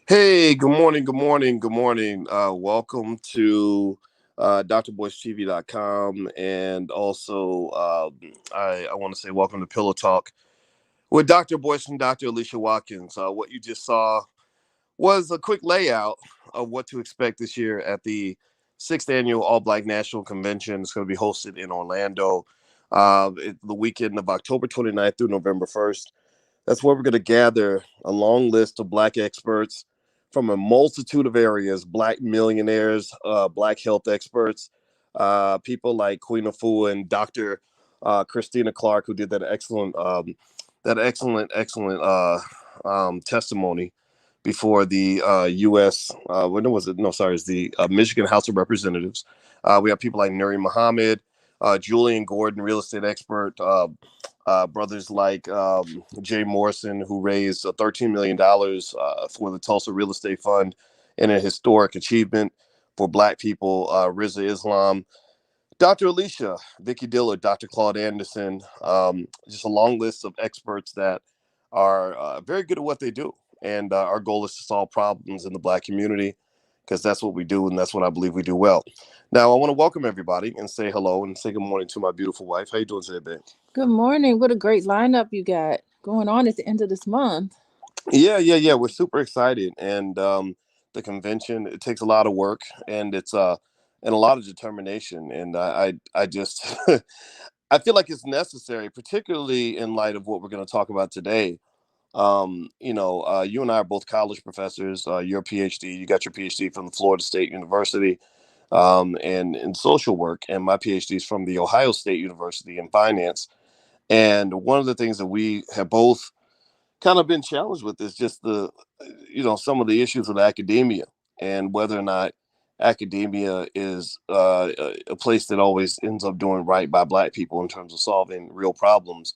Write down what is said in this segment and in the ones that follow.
Hey, good morning, good morning, good morning. Welcome to drboystv.com. And also, I want to say welcome to Pillow Talk with Dr. Boyce and Dr. Alicia Watkins. What you just saw was a quick layout of what to expect this year at the sixth annual All Black National Convention. It's going to be hosted in Orlando the weekend of October 29th through November 1st. That's where we're going to gather a long list of Black experts from a multitude of areas: Black millionaires, Black health experts, people like Queen Afu and Dr. Christina Clark, who did that excellent testimony before the U.S. When was it? No, sorry, it's the Michigan House of Representatives. We have people like Nuri Muhammad, Julian Gordon, real estate expert. Brothers like Jay Morrison, who raised $13 million for the Tulsa Real Estate Fund in a historic achievement for Black people. Rizza Islam, Dr. Alicia, Vicky Dillard, Dr. Claude Anderson, just a long list of experts that are very good at what they do. And our goal is to solve problems in the Black community because that's what we do and that's what I believe we do well. Now, I want to welcome everybody and say hello and say good morning to my beautiful wife. How you doing today, babe? Good morning. What a great lineup you got going on at the end of this month. Yeah. We're super excited, and the convention, it takes a lot of work, and it's and a lot of determination, and I just I feel like it's necessary, particularly in light of what we're going to talk about today. You and I are both college professors. You're a PhD. You got your PhD from the Florida State University, and in social work, and my PhD is from the Ohio State University in finance. And one of the things that we have both kind of been challenged with is just some of the issues with academia and whether or not academia is a place that always ends up doing right by Black people in terms of solving real problems.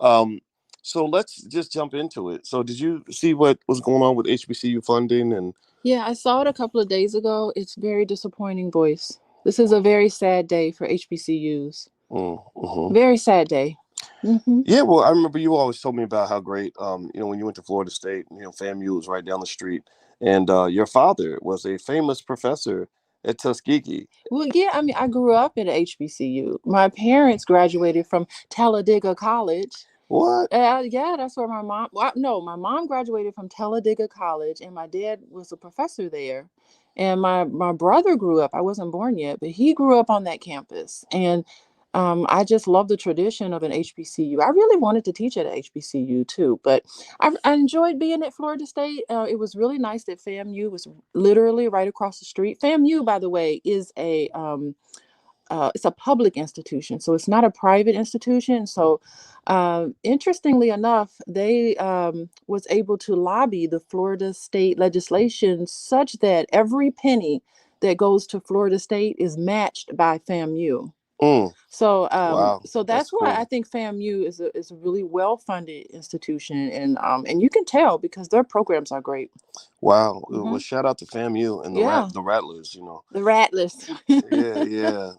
um, so let's just jump into it. So did you see what was going on with HBCU funding? And Yeah, I saw it a couple of days ago. It's very disappointing, Boyce. This is a very sad day for HBCUs. mm-hmm. Very sad day. Mm-hmm. Yeah, well, I remember you always told me about how great, when you went to Florida State, FAMU was right down the street, and your father was a famous professor at Tuskegee. Well, yeah, I mean, I grew up at HBCU. My parents graduated from Talladega College. What? Yeah, that's where my mom graduated from Talladega College, and my dad was a professor there. And my brother grew up. I wasn't born yet, but he grew up on that campus. And I just love the tradition of an HBCU. I really wanted to teach at a HBCU too, but I enjoyed being at Florida State. It was really nice that FAMU was literally right across the street. FAMU, by the way, is it's a public institution, so it's not a private institution. So, interestingly enough, they was able to lobby the Florida State legislation such that every penny that goes to Florida State is matched by FAMU. Mm, So, wow, so that's that's why I cool. think FAMU is a really well funded institution, and you can tell because their programs are great. Wow. Well, Hmm. shout out to FAMU and Yeah, the Rattlers. the Rattlers. Yeah.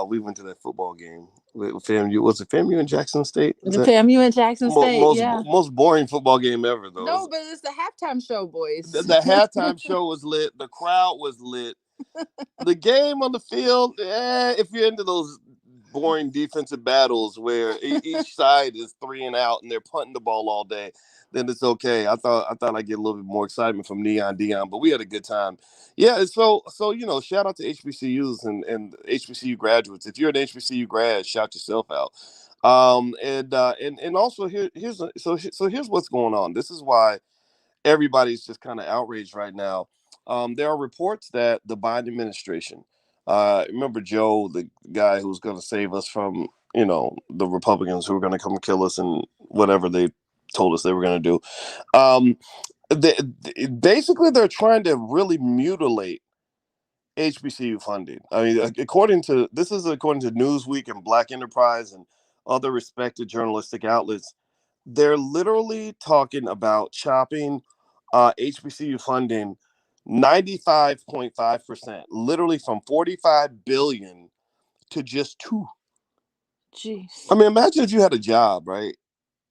We went to that football game with FAMU. Was it FAMU in Jackson State? Is The that FAMU in Jackson State. most Yeah. most boring football game ever though? No, but it's the halftime show, boys. The halftime show was lit. The crowd was lit. The game on the field, if you're into those boring defensive battles where each side is three and out and they're punting the ball all day, then it's okay. I thought I'd get a little bit more excitement from Neon Dion, but we had a good time. Yeah, so shout out to HBCUs and HBCU graduates. If you're an HBCU grad, shout yourself out. And also here's what's going on. This is why everybody's just kind of outraged right now. There are reports that the Biden administration, remember Joe, the guy who was going to save us from, the Republicans who were going to come kill us and whatever they told us they were going to do. Basically, they're trying to really mutilate HBCU funding. I mean, according to Newsweek and Black Enterprise and other respected journalistic outlets, they're literally talking about chopping HBCU funding 95.5%, literally from 45 billion to just 2. Jeez. I mean, imagine if you had a job, right?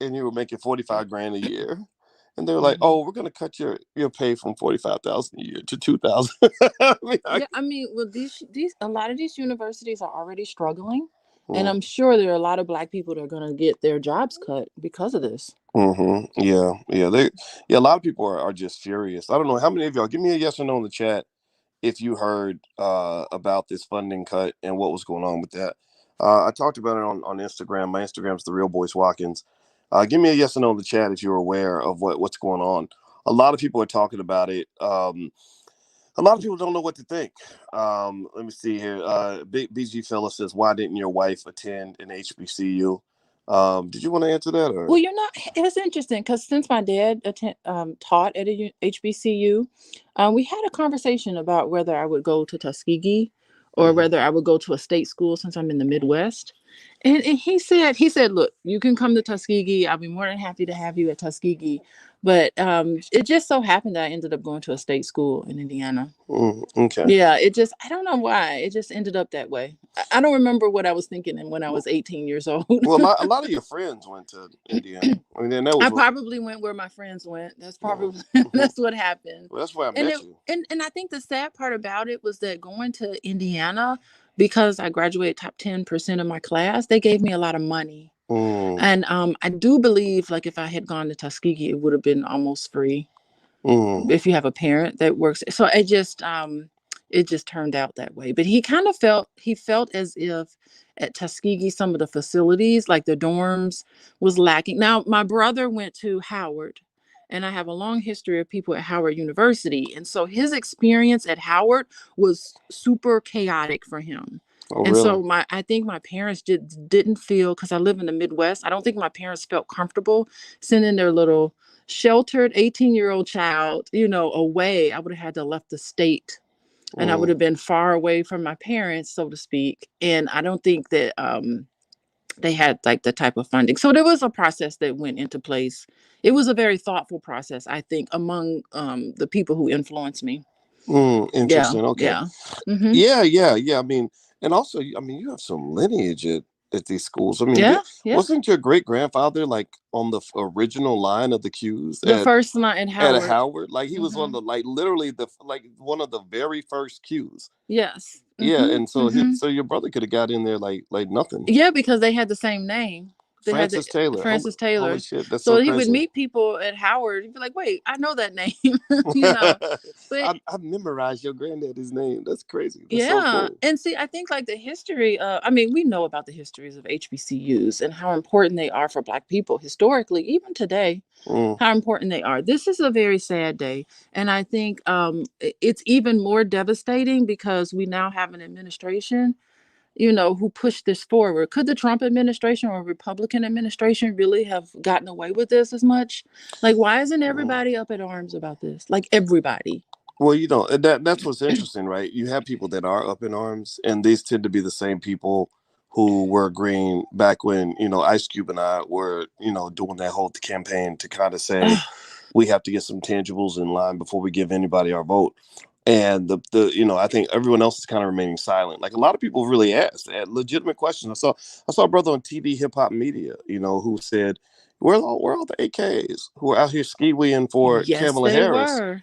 And you were making 45 grand a year And they're like, Hmm. "Oh, we're gonna cut your pay from 45,000 a year to 2,000." I mean, Yeah, I mean, well, these a lot of these universities are already struggling, and mm, I'm sure there are a lot of Black people that are going to get their jobs cut because of this. yeah, yeah. Yeah. A lot of people are just furious. I don't know how many of y'all. Give me a yes or no in the chat if you heard about this funding cut and what was going on with that. I talked about it on Instagram. My Instagram's the Real Boys Watkins. Give me a yes or no in the chat if you're aware of what's going on. A lot of people are talking about it. A lot of people don't know what to think. Let me see here. BG Fella says, "Why didn't your wife attend an HBCU?" Did you want to answer that or? Well, it was interesting because since my dad taught at a HBCU, we had a conversation about whether I would go to Tuskegee or Mhm. whether I would go to a state school since I'm in the Midwest. And he said, look, you can come to Tuskegee. I'll be more than happy to have you at Tuskegee. But it just so happened that I ended up going to a state school in Indiana. Okay. Yeah, I don't know why. It just ended up that way. I don't remember what I was thinking when I was 18 years old. Well, a lot of your friends went to Indiana. I mean, and that I was what. probably went where my friends went. That's Yeah. probably Hmm. that's what happened. Well, that's where I And met you. I think the sad part about it was that going to Indiana, because I graduated top 10% of my class, they gave me a lot of money. Mm, And I do believe like if I had gone to Tuskegee, it would have been almost free mm, if you have a parent that works. So it just turned out that way. But he felt as if at Tuskegee some of the facilities like the dorms was lacking. Now my brother went to Howard, and I have a long history of people at Howard University, and so his experience at Howard was super chaotic for him. oh, And really? so I think my parents didn't feel, because I live in the Midwest, I don't think my parents felt comfortable sending their little sheltered 18-year-old child, away. I would have had to left the state, and I would Mm, have been far away from my parents, so to speak. And I don't think that they had like the type of funding. So there was a process that went into place. It was a very thoughtful process, I think, among the people who influenced me. Yeah, interesting. Okay. yeah. Hmm. Yeah, yeah, yeah. I mean, and also, I mean, you have some lineage at these schools. I mean, Yeah, yeah. wasn't your great grandfather like on the original line of the Qs The first night at at a Howard. Howard? Like he was one of Hmm. the like literally like one of the very first Qs. Yes. Yeah, Hmm. and so Hmm. so your brother could have got in there like nothing. Yeah, because they had the same name. They had the Francis Taylor. Francis Holy Taylor. shit, that's So so he would crazy. meet people at Howard. He'd be like, "Wait, I know that name," you know. But I memorized your granddaddy's name. That's crazy. That's so yeah, cool. and see, I think like the history. I mean, we know about the histories of HBCUs and how important they are for Black people historically, even today. Mm, How important they are. This is a very sad day, and I think it's even more devastating because we now have an administration who pushed this forward. Could the Trump administration or Republican administration really have gotten away with this as much? Like, why isn't mm. everybody up in arms about this? Like, everybody. Well, that's what's interesting, right? You have people that are up in arms, and these tend to be the same people who were agreeing back when Ice Cube and I were doing that whole campaign to kind of say we have to get some tangibles in line before we give anybody our vote. And I think everyone else is kind of remaining silent. Like a lot of people really asked legitimate questions. I saw a brother on TV Hip Hop Media, who said, where are the AKs who are out here skiweeing for Yes, Kamala they Harris? were.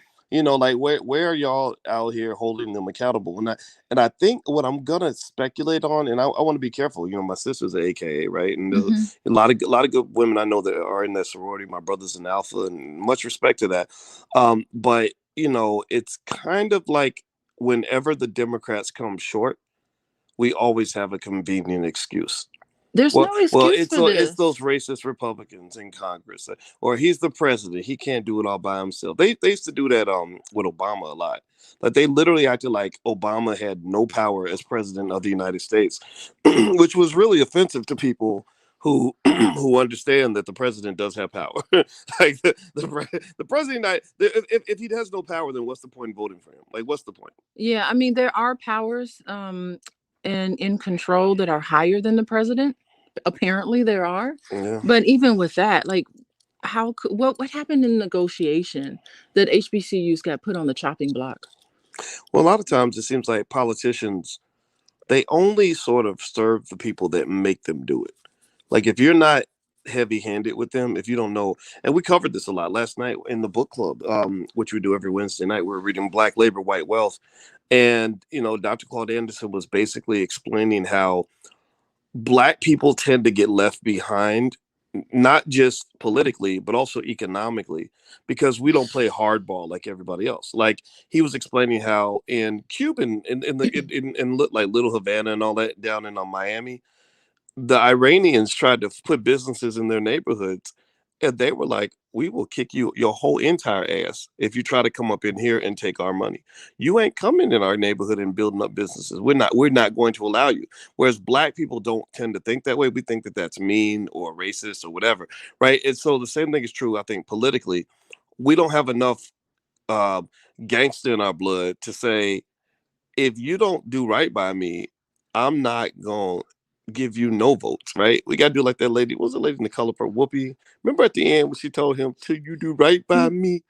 Like where are y'all out here holding them accountable? And I think what I'm gonna speculate on, and I want to be careful. My sister's an AKA, right? And Hmm. a lot of good women I know that are in that sorority. My brother's an alpha, and much respect to that. But it's kind of like whenever the Democrats come short, we always have a convenient excuse. There's Well, no well, excuse for it's those this. racist Republicans in Congress, or he's the president. He can't do it all by himself. They used to do that with Obama a lot. Like they literally acted like Obama had no power as president of the United States, which was really offensive to people who who understand that the president does have power. Like the president, if he has no power, then what's the point in voting for him? Like, what's the point? Yeah, I mean, there are powers in control that are higher than the president. Apparently, there are. Yeah. But even with that, like, what happened in negotiation that HBCUs got put on the chopping block? Well, a lot of times it seems like politicians they only sort of serve the people that make them do it. Like if you're not heavy-handed with them. If you don't know, and we covered this a lot last night in the book club, which we do every Wednesday night. We're reading Black Labor, White Wealth, and Dr. Claude Anderson was basically explaining how Black people tend to get left behind, not just politically but also economically, because we don't play hardball like everybody else. Like, he was explaining how in Cuban in like Little Havana and all that down in Miami, the Iranians tried to put businesses in their neighborhoods, and they were like, "We will kick your whole entire ass if you try to come up in here and take our money. You ain't coming in our neighborhood and building up businesses. We're not going to allow you." Whereas Black people don't tend to think that way. We think that that's mean or racist or whatever, right? And so the same thing is true, I think, politically. We don't have enough uh, gangster in our blood to say, if you don't do right by me, I'm not gonna give you no votes, right? We gotta do like that lady. What was the lady in the color purple? Whoopi. Remember at the end when she told him, "Till you do right by me,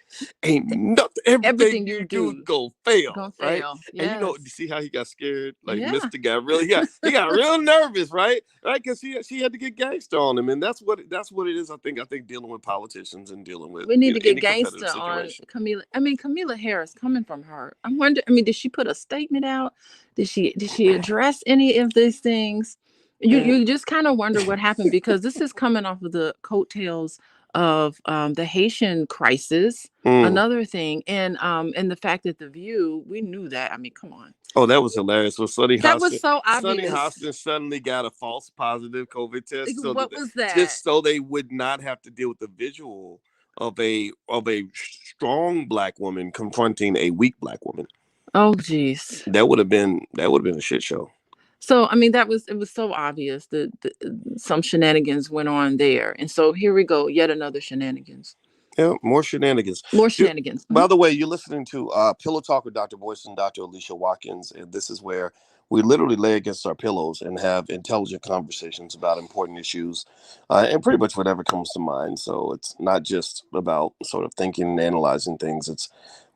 ain't nothing. Everything Everything you you do do go fail," gonna right? fail. And you Yes. see how he got scared, like Yeah. Mister got really, he got real nervous, right? Right, because she had to get gangster on him, and that's what it is. I think dealing with politicians and dealing with We need to get any competitive gangster on situation. Camila. I mean, Camila Harris coming from her. I wonder. I mean, did she put a statement out? Did she address any of these things? You Mm, you just kind of wonder what happened, because this is coming off of the coattails of the Haitian crisis. mm. Another thing, and the fact that the View, we knew that. I mean, come on, Oh, that was hilarious. When that was so Sonny obvious. Hoskins suddenly got a false positive COVID Like, test, so what was that? just so they would not have to deal with the visual of a strong Black woman confronting a weak Black woman. Oh, geez. That would have been a shit show. So I mean, it was so obvious that some shenanigans went on there, and so here we go, yet another shenanigans, Yeah, more shenanigans. more You, shenanigans. by the way, you're listening to Pillow Talk with Dr. Boyce and Dr. Alicia Watkins, and this is where we literally lay against our pillows and have intelligent conversations about important issues, and pretty much whatever comes to mind. So it's not just about sort of thinking and analyzing things.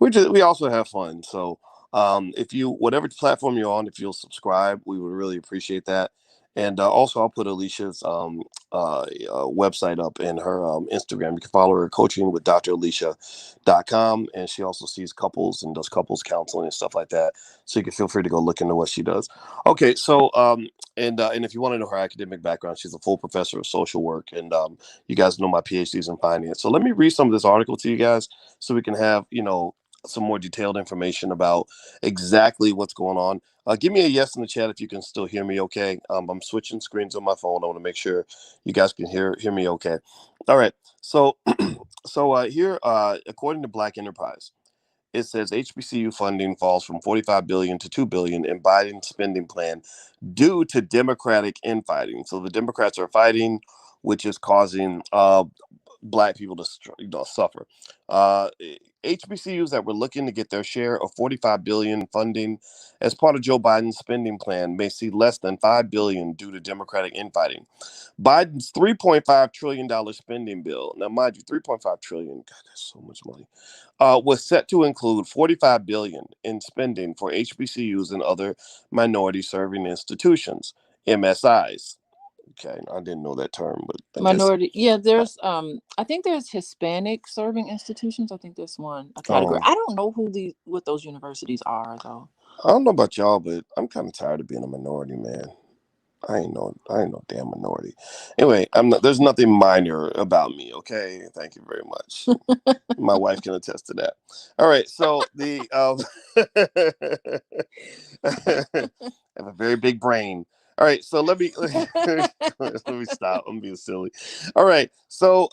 We also have fun. So if you, whatever platform you're on, if you'll subscribe, we would really appreciate that. And also, I'll put Alicia's website up in her Instagram. You can follow her, coaching with dralicia.com. And she also sees couples and does couples counseling and stuff like that. So you can feel free to go look into what she does. Okay, so and if you want to know her academic background, she's a full professor of social work, and you guys know my PhDs in finance. So let me read some of this article to you guys, so we can have some more detailed information about exactly what's going on. Give me a yes in the chat if you can still hear me okay. I'm switching screens on my phone. I want to make sure you guys can hear me okay. All right. So here, according to Black Enterprise, it says HBCU funding falls from 45 billion to 2 billion in Biden's spending plan due to Democratic infighting. So the Democrats are fighting, which is causing Black people to suffer. Uh, HBCUs that were looking to get their share of 45 billion funding as part of Joe Biden's spending plan may see less than 5 billion due to Democratic infighting. Biden's $3.5 trillion spending bill, now mind you, 3.5 trillion, God, that's so much money, was set to include 45 billion in spending for HBCUs and other minority serving institutions, MSIs. Okay, I didn't know that term, but I guess Minority, yeah. There's I think there's Hispanic serving institutions. I think there's one, a category. um, I don't know what those universities are though. I don't know about y'all, but I'm kind of tired of being a minority, man. I ain't no damn minority. Anyway, I'm not. There's nothing minor about me. Okay, thank you very much. My wife can attest to that. All right, so I have a very big brain. All right, so let me stop. I'm being silly. All right, so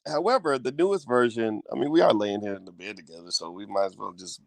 however, the newest version. I mean, we are laying here in the bed together, so we might as well just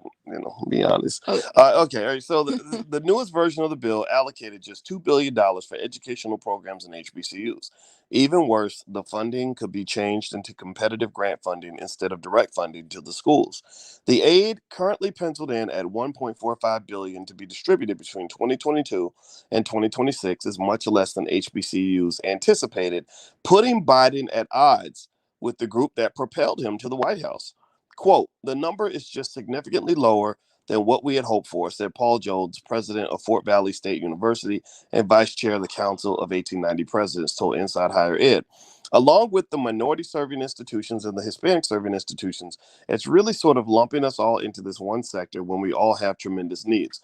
be honest. Oh, Okay, all right. So the newest version of the bill allocated just $2 billion for educational programs and HBCUs. Even worse, the funding could be changed into competitive grant funding instead of direct funding to the schools. The aid, currently penciled in at 1.45 billion to be distributed between 2022 and 2026, is much less than HBCUs anticipated, putting Biden at odds with the group that propelled him to the White House. Quote, the number is just significantly lower than what we had hoped for, said Paul Jones, president of Fort Valley State University and vice chair of the Council of 1890 Presidents, told Inside Higher Ed. Along with the minority serving institutions and the Hispanic serving institutions, it's really sort of lumping us all into this one sector when we all have tremendous needs.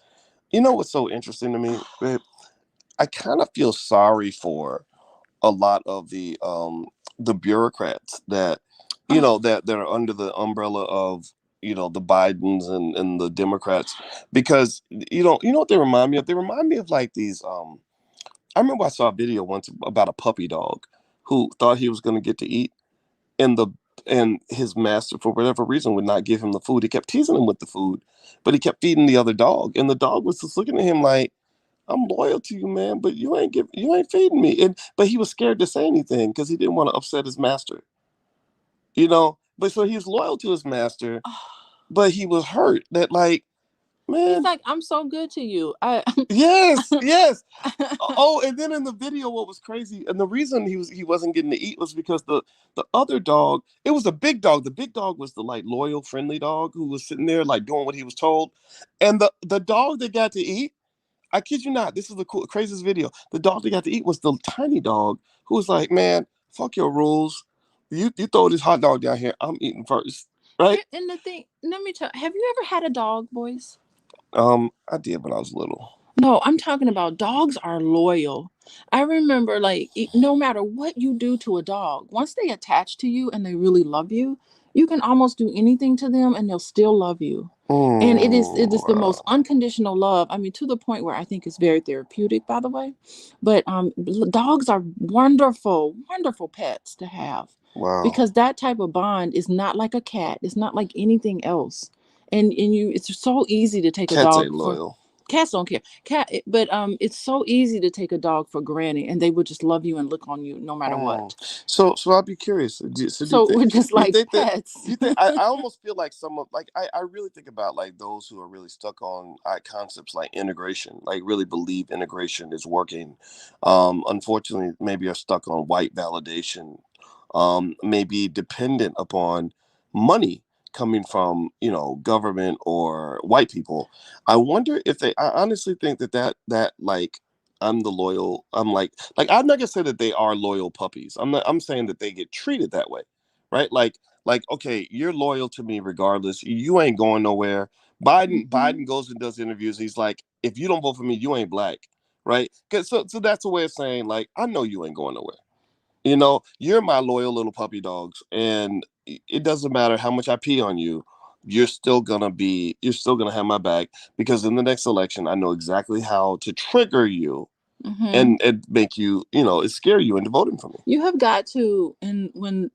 You know what's so interesting to me, babe? I kind of feel sorry for a lot of the bureaucrats that that are under the umbrella of the Bidens and the Democrats, because you know what they remind me of? They remind me of like these I remember I saw a video once about a puppy dog who thought he was going to get to eat, and his master, for whatever reason, would not give him the food. He kept teasing him with the food, but he kept feeding the other dog, and the dog was just looking at him like, I'm loyal to you, man, but you ain't feeding me. But he was scared to say anything because he didn't want to upset his master. But so he was loyal to his master, but he was hurt that, like, He's man. like, I'm so good to you. Yes, yes. Oh, and then in the video, what was crazy, and the reason he wasn't getting to eat was because the other dog, it was a big dog. The big dog was the like loyal, friendly dog who was sitting there like doing what he was told, and the dog that got to eat, I kid you not, this is the craziest video. The dog that got to eat was the tiny dog who was like, man, fuck your rules. You throw this hot dog down here, I'm eating first, right? And the thing, let me tell. Have you ever had a dog, boys? I did when I was little. No, I'm talking about dogs are loyal. I remember, like, no matter what you do to a dog, once they attach to you and they really love you, you can almost do anything to them and they'll still love you. And it is the most unconditional love. I mean, to the point where I think it's very therapeutic, by the way. But dogs are wonderful, wonderful pets to have. Wow. Because that type of bond is not like a cat. It's not like anything else. And it's so easy to take a Cats dog ain't for. loyal. Cats don't care. But it's so easy to take a dog for granted, and they would just love you and look on you no matter what. So I'll be curious. Do you So think we're just like pets. do you think I almost feel like some of like I really think about like those who are really stuck on concepts like integration, like really believe integration is working. Unfortunately, maybe are stuck on white validation. Maybe dependent upon money coming from government or white people. I wonder if I honestly think that like I'm the loyal. I'm not gonna say that they are loyal puppies. I'm saying that they get treated that way, right? Like okay, you're loyal to me regardless. You ain't going nowhere. Biden goes and does interviews. He's like, if you don't vote for me, you ain't black, right? So that's a way of saying like, I know you ain't going nowhere. You're my loyal little puppy dogs, and it doesn't matter how much I pee on you. You're still gonna have my back, because in the next election, I know exactly how to trigger you and make you, scare you into voting for me. You have got to, and when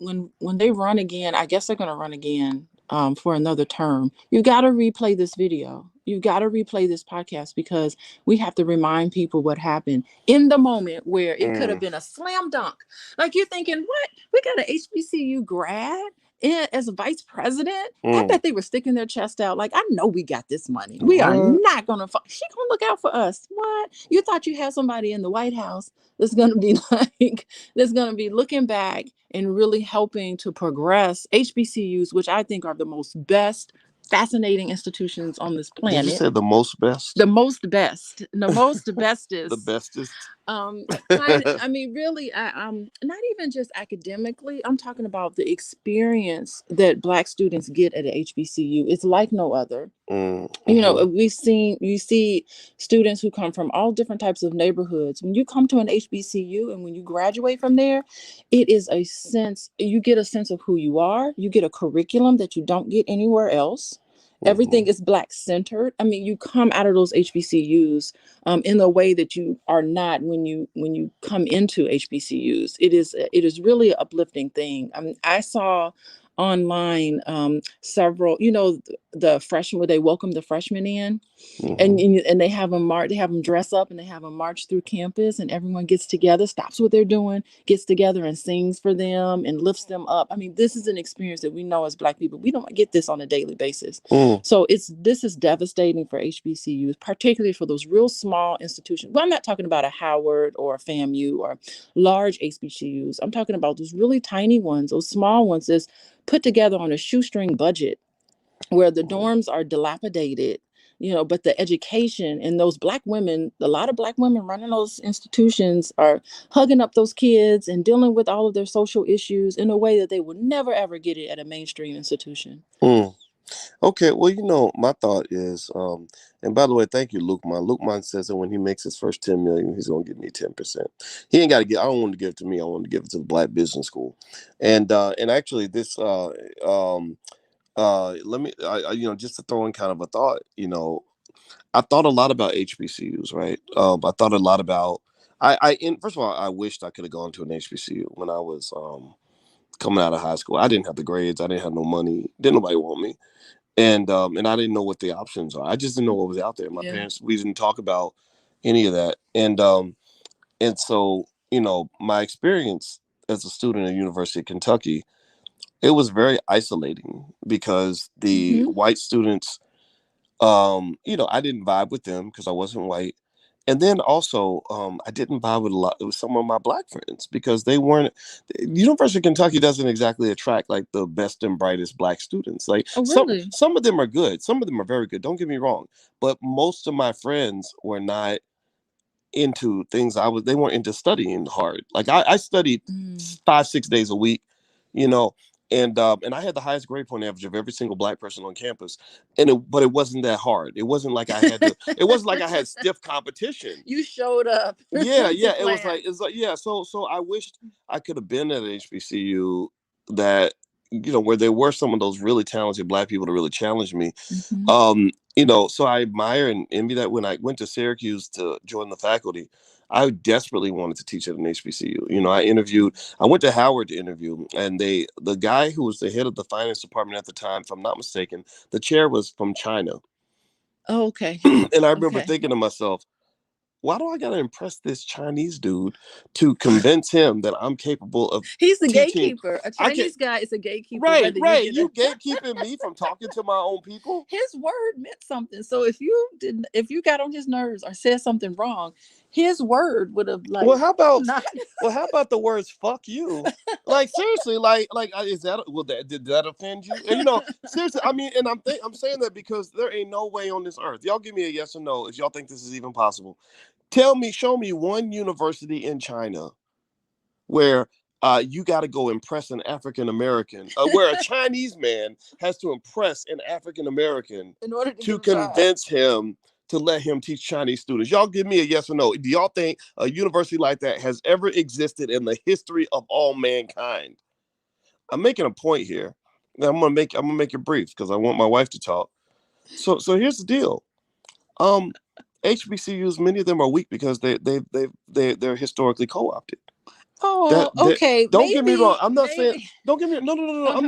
they run again, I guess they're going to run again for another term. You got to replay this video. You got to replay this podcast, because we have to remind people what happened in the moment where it could have been a slam dunk. Like, you're thinking, what? We got an HBCU grad as a vice president. I bet they were sticking their chest out like, I know we got this money. We are not gonna she gonna look out for us. What? You thought you had somebody in the White House that's gonna be like, that's gonna be looking back and really helping to progress HBCUs, which I think are the most best, fascinating institutions on this planet. Did you say the most best? The most best, the most bestest. The bestest. I mean, really, not even just academically. I'm talking about the experience that Black students get at a HBCU. It's like no other. You see students who come from all different types of neighborhoods. When you come to an HBCU and when you graduate from there, it is you get a sense of who you are. You get a curriculum that you don't get anywhere else. Everything is Black centered. I mean, you come out of those HBCUs in the way that you are not when you come into HBCUs. It is really an uplifting thing. I mean, I saw online several, the freshmen, where they welcome the freshmen in, and they have them march, they have them dress up, and they have them march through campus, and everyone gets together, stops what they're doing, gets together and sings for them and lifts them up. I mean, this is an experience that we know as Black people, we don't get this on a daily basis. So this is devastating for HBCUs, particularly for those real small institutions. Well, I'm not talking about a Howard or a FAMU or large HBCUs. I'm talking about those really tiny ones, those small ones that's put together on a shoestring budget, where the dorms are dilapidated. but the education and those black women, a lot of black women running those institutions are hugging up those kids and dealing with all of their social issues in a way that they would never ever get it at a mainstream institution. Mm. Okay, well, my thought is, and by the way, thank you, Lukeman. Lukeman says that when he makes his first 10 million, he's gonna give me 10%. He ain't got to get. I don't want to give it to me. I want to give it to the Black Business School, and actually this let me just to throw in kind of a thought. I thought a lot about HBCUs, right? I thought a lot about. First of all, I wished I could have gone to an HBCU when I was coming out of high school. I didn't have the grades. I didn't have no money. Didn't nobody want me, and I didn't know what the options are. I just didn't know what was out there. My Yeah. parents, we didn't talk about any of that, and so my experience as a student at University of Kentucky, it was very isolating because the Hmm. white students, I didn't vibe with them because I wasn't white. And then also, I didn't vibe with a lot with some of my black friends because they weren't. University of Kentucky doesn't exactly attract like the best and brightest black students. Like Oh, some really? some of them are good, some of them are very good. Don't get me wrong, but most of my friends were not into things they weren't into studying hard. Like I studied Mm. 5-6 days a week, you know, and I had the highest grade point average of every single black person on campus. But it wasn't that hard. It wasn't like I had stiff competition. You showed up Yeah, to yeah. class. It's like yeah. So I wished I could have been at an HBCU that where there were some of those really talented black people to really challenge me. Hmm. So I admire and envy that. When I went to Syracuse to join the faculty, I desperately wanted to teach at an HBCU. I went to Howard to interview, and the guy who was the head of the finance department at the time, if I'm not mistaken, the chair was from China. Oh, okay. And I remember Okay. thinking to myself, why do I gotta impress this Chinese dude to convince him that I'm capable of He's the teaching? gatekeeper. A I can't. Chinese guy is a gatekeeper, Right, whether you right. get a You gatekeeping me from talking to my own people. his word meant something. So if you got on his nerves or said something wrong, his word would have like Well, how about not. how about the words "fuck you"? Like seriously, is that did that offend you? And seriously, I mean, and I'm saying that because there ain't no way on this earth. Y'all give me a yes or no if y'all think this is even possible. Show me one university in China where you got to go impress an African American, where a Chinese man has to impress an African American In order to to get a job. convince him to let him teach Chinese students. Y'all give me a yes or no. Do y'all think a university like that has ever existed in the history of all mankind? I'm making a point here. I'm gonna make it brief because I want my wife to talk. So here's the deal. Um, HBCUs, many of them are weak because they're historically co-opted. Oh, That okay. don't get me wrong. I'm not saying Maybe. don't get me no no no no no. Uh huh.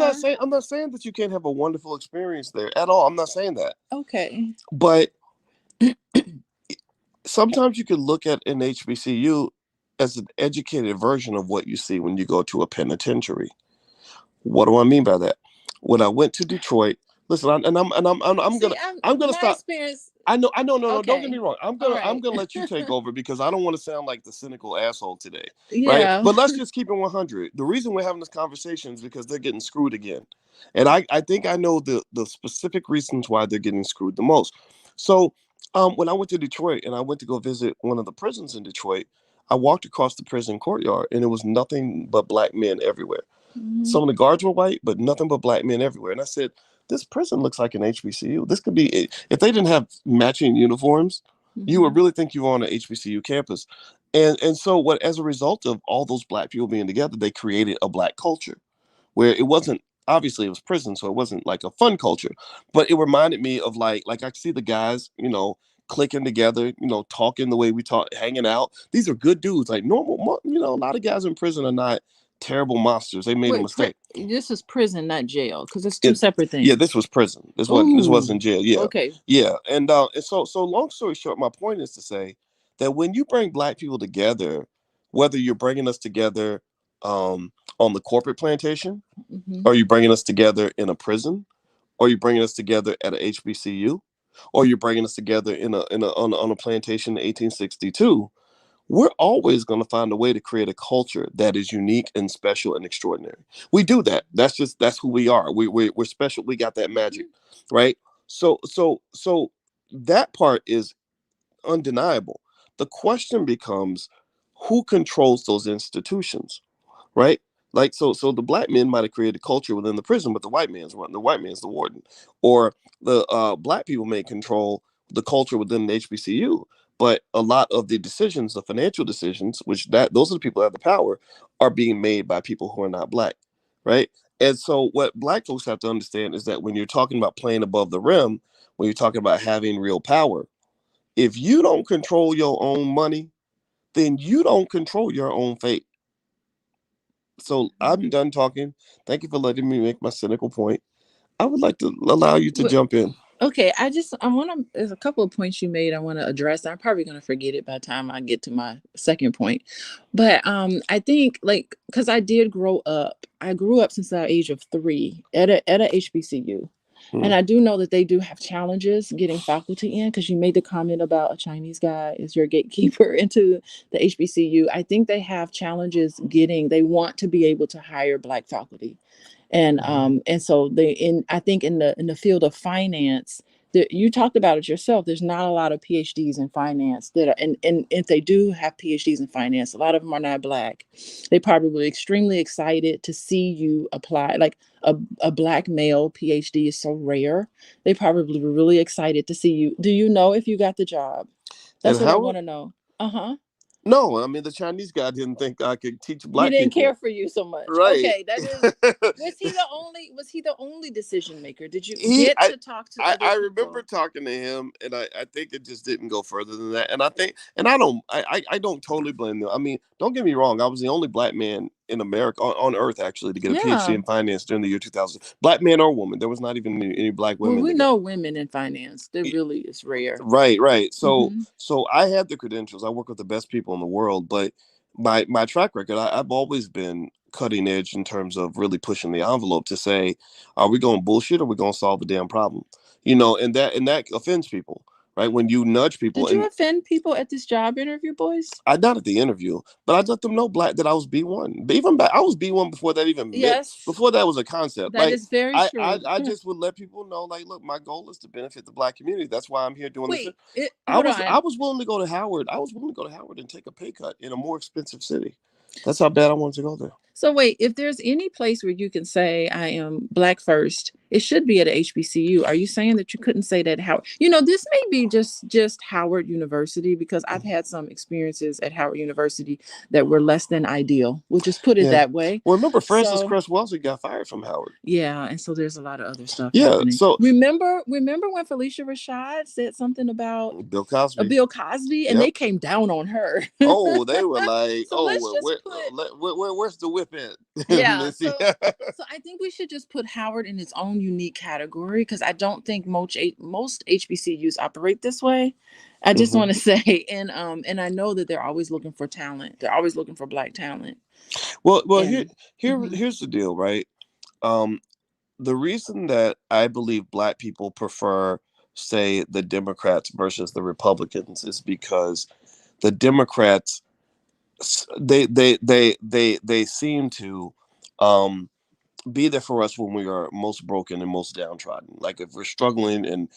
I'm not saying that you can't have a wonderful experience there at all. I'm not saying that. Okay. But sometimes you can look at an HBCU as an educated version of what you see when you go to a penitentiary. What do I mean by that? When I went to Detroit, listen, See, I'm gonna my stop. experience. No. Don't get me Okay. wrong. All I'm right. gonna let you take over because I don't want to sound like the cynical asshole today, right? Yeah. But let's just keep it 100. The reason we're having this conversation is because they're getting screwed again, and I think I know the specific reasons why they're getting screwed the most. So, when I went to Detroit and I went to go visit one of the prisons in Detroit, I walked across the prison courtyard and it was nothing but black men everywhere. Hmm. Some of the guards were white, but nothing but black men everywhere. And I said, this prison looks like an HBCU. This could be if they didn't have matching uniforms, you Hmm. would really think you were on an HBCU campus. And so what as a result of all those black people being together, they created a black culture where it wasn't obviously it was prison, so it wasn't like a fun culture, but it reminded me of like I see the guys, clicking together, talking the way we talk, hanging out. These are good dudes, like normal. A lot of guys in prison are not terrible monsters. They made a Wait, mistake. this is prison, not jail, because it's two It, separate yeah, things. this was prison. This wasn't Ooh. jail. Yeah, Okay. yeah, and so long story short, my point is to say that when you bring black people together, whether you're bringing us together on the corporate plantation, Hmm. or you bringing us together in a prison, or you bringing us together at a HBCU, or you're bringing us together on a plantation in 1862, we're always going to find a way to create a culture that is unique and special and extraordinary. We do that. That's who we are. We're special. We got that magic, right? So that part is undeniable. The question becomes, who controls those institutions, right? Like, so the black men might have created culture within the prison, but the white man's running. The white man's the warden, or the black people may control the culture within the HBCU. But a lot of the decisions, the financial decisions, which that those are the people that have the power, are being made by people who are not black, right? And so what black folks have to understand is that when you're talking about playing above the rim, when you're talking about having real power, if you don't control your own money, then you don't control your own fate. So I'm done talking. Thank you for letting me make my cynical point. I would like to allow you to Wh- jump in. Okay, I want to. There's a couple of points you made I want to address. I'm probably going to forget it by the time I get to my second point, but I think like because I did grow up. I grew up since the age of 3 at a HBCU, Hmm. and I do know that they do have challenges getting faculty in. Because you made the comment about a Chinese guy is your gatekeeper into the HBCU. I think they have challenges getting. They want to be able to hire black faculty, and so they in I think in the field of finance, you talked about it yourself, there's not a lot of PhDs in finance that are, and if they do have PhDs in finance, a lot of them are not black. They probably extremely excited to see you apply. Like a black male PhD is so rare. They probably were really excited to see you. Do you know if you got the job? And That's what I Howard? want to know. Uh-huh. No, I mean the Chinese guy didn't think I could teach He black didn't people. care for you so much. Right. Okay, that is. Was he the only decision maker? Did you he get to talk to other I remember people? talking to him, and I think it just didn't go further than that. And I think, and I don't totally blame them. I mean, don't get me wrong, I was the only black man in America, on earth actually, to get a PhD Yeah. in finance during the year 2000. Black man or woman, there was not even any black Well, women we that got. know women in finance. That really is rare. Right, right. So Mm-hmm. so I had the credentials. I work with the best people in the world, but my track record, I've always been cutting edge in terms of really pushing the envelope to say, are we going bullshit or are we going to solve a damn problem? And that offends people, right? When you nudge people, Did you and offend people at this job interview, boys? I not at the interview, but I let them know black that I was B1. But even back, I was B1 before that even meant, Yes, before that was a concept. that Like is very true. I just would let people know, like, look, my goal is to benefit the black community. That's why I'm here doing this. Wait, I hold was I on. was willing to go to Howard. I was willing to go to Howard and take a pay cut in a more expensive city. That's how bad I wanted to go there. So wait, if there's any place where you can say I am black first, it should be at a HBCU. Are you saying that you couldn't say that at Howard? This may be just Howard University because I've had some experiences at Howard University that were less than ideal. We'll just put it Yeah. that way. Well, remember Francis So Cress Wellesley got fired from Howard. yeah, and so there's a lot of other stuff Yeah. happening. So Remember when Felicia Rashad said something about Bill Cosby. Bill Cosby and they Yep. came down on her. Oh, they were like, So oh, let's just put where's the whip at, yeah. Missy? So I think we should just put Howard in its own unique category because I don't think most HBCUs operate this way. I just Hmm. want to say, and I know that they're always looking for talent. They're always looking for black talent. Well, And mhm. here's the deal, right? Um, the reason that I believe black people prefer, say, the Democrats versus the Republicans is because the Democrats, they seem to um be there for us when we are most broken and most downtrodden. Like if we're struggling and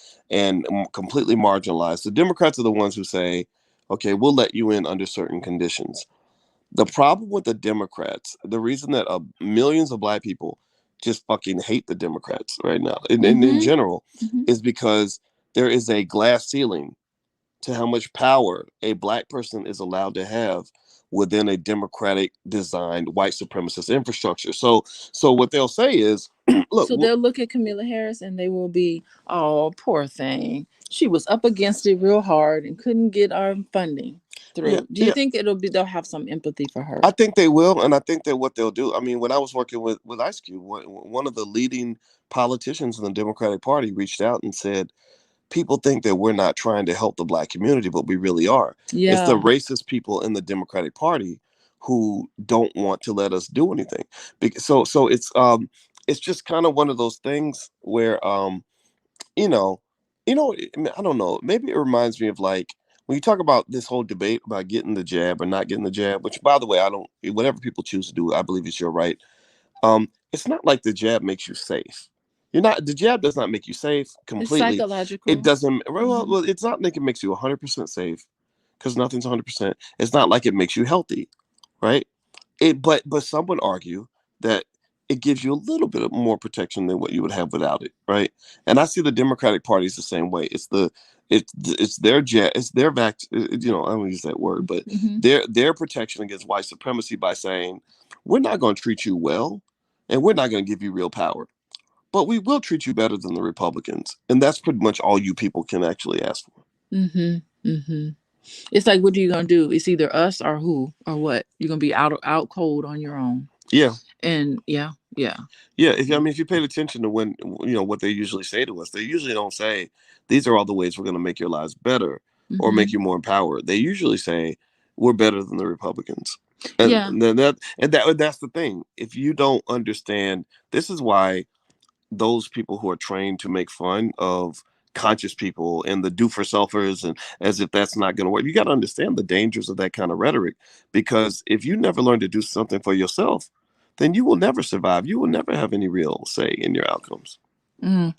completely marginalized, the Democrats are the ones who say, okay, we'll let you in under certain conditions. The problem with the Democrats, the reason that millions of black people just fucking hate the Democrats right now, in Mhm. general, Mhm. is because there is a glass ceiling to how much power a black person is allowed to have within a democratic designed white supremacist infrastructure. So what they'll say is, look, So they'll look at Camilla Harris and they will be, oh, poor thing. She was up against it real hard and couldn't get our funding yeah, through. Do you yeah, think they'll have some empathy for her? I think they will, and I think that what they'll do. I mean, when I was working with Ice Cube, one of the leading politicians in the Democratic Party reached out and said, people think that we're not trying to help the black community, but we really are. It's the Yeah. racist people in the Democratic Party who don't want to let us do anything. So it's just kind of one of those things where you know, I don't know. Maybe it reminds me of like when you talk about this whole debate about getting the jab or not getting the jab, which by the way, I don't whatever people choose to do, I believe it's your right. It's not like the jab makes you safe. You're not, the jab does not make you safe It's completely. It psychological. doesn't, Hmm. well, it's not like it makes you 100% safe, because nothing's 100%. It's not like it makes you healthy, right? But some would argue that it gives you a little bit of more protection than what you would have without it, right? And I see the Democratic Party is the same way. It's their jet, it's their vac. I don't use that word, but Hmm. their protection against white supremacy by saying we're not going to treat you well, and we're not going to give you real power, but we will treat you better than the Republicans, and that's pretty much all you people can actually ask for. Hmm. Hmm. It's like, what are you gonna do? It's either us or who or what. You're gonna be out cold on your own. Yeah, And yeah, yeah. yeah. If you paid attention to when what they usually say to us, they usually don't say these are all the ways we're going to make your lives better or make Hmm. you more empowered. They usually say we're better than the Republicans, and Yeah. then that's the thing. If you don't understand, this is why those people who are trained to make fun of conscious people and the do for selfers, and as if that's not going to work, you got to understand the dangers of that kind of rhetoric, because if you never learn to do something for yourself, then you will never survive, you will never have any real say in your outcomes.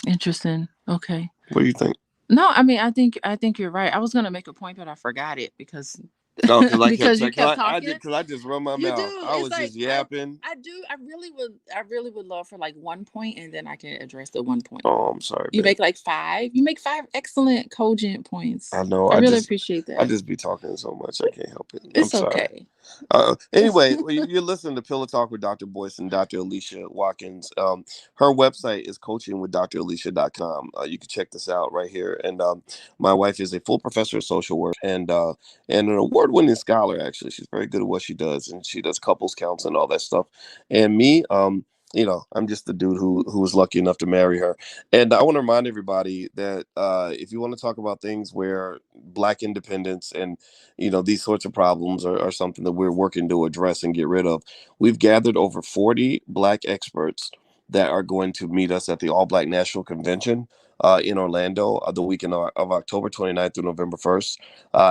Interesting. Okay. What do you think? No, I mean, I think you're right. I was gonna make a point, but I forgot it because No, because I kept because you saying, kept did talking. because I just run my You mouth, do. I It's was like just yapping. I do. I really would love for like one point, and then I can address the one point. Oh, I'm sorry, You babe. make like five. You make five excellent, cogent points. I know, I really appreciate I that. just be talking so much, I can't help it, I'm It's sorry. okay. Anyway, well, you're listening to Pillow Talk with Dr. Boyce and Dr. Alicia Watkins. Her website is coachingwithdralicia.com. You can check this out right here. And my wife is a full professor of social work, and an award-winning scholar. Actually, she's very good at what she does, and she does couples counseling and all that stuff. And me, I'm just the dude who was lucky enough to marry her. And I want to remind everybody that if you want to talk about things where Black independence and these sorts of problems are something that we're working to address and get rid of, we've gathered over 40 Black experts that are going to meet us at the All Black National Convention in Orlando the weekend of October 29th through November 1st.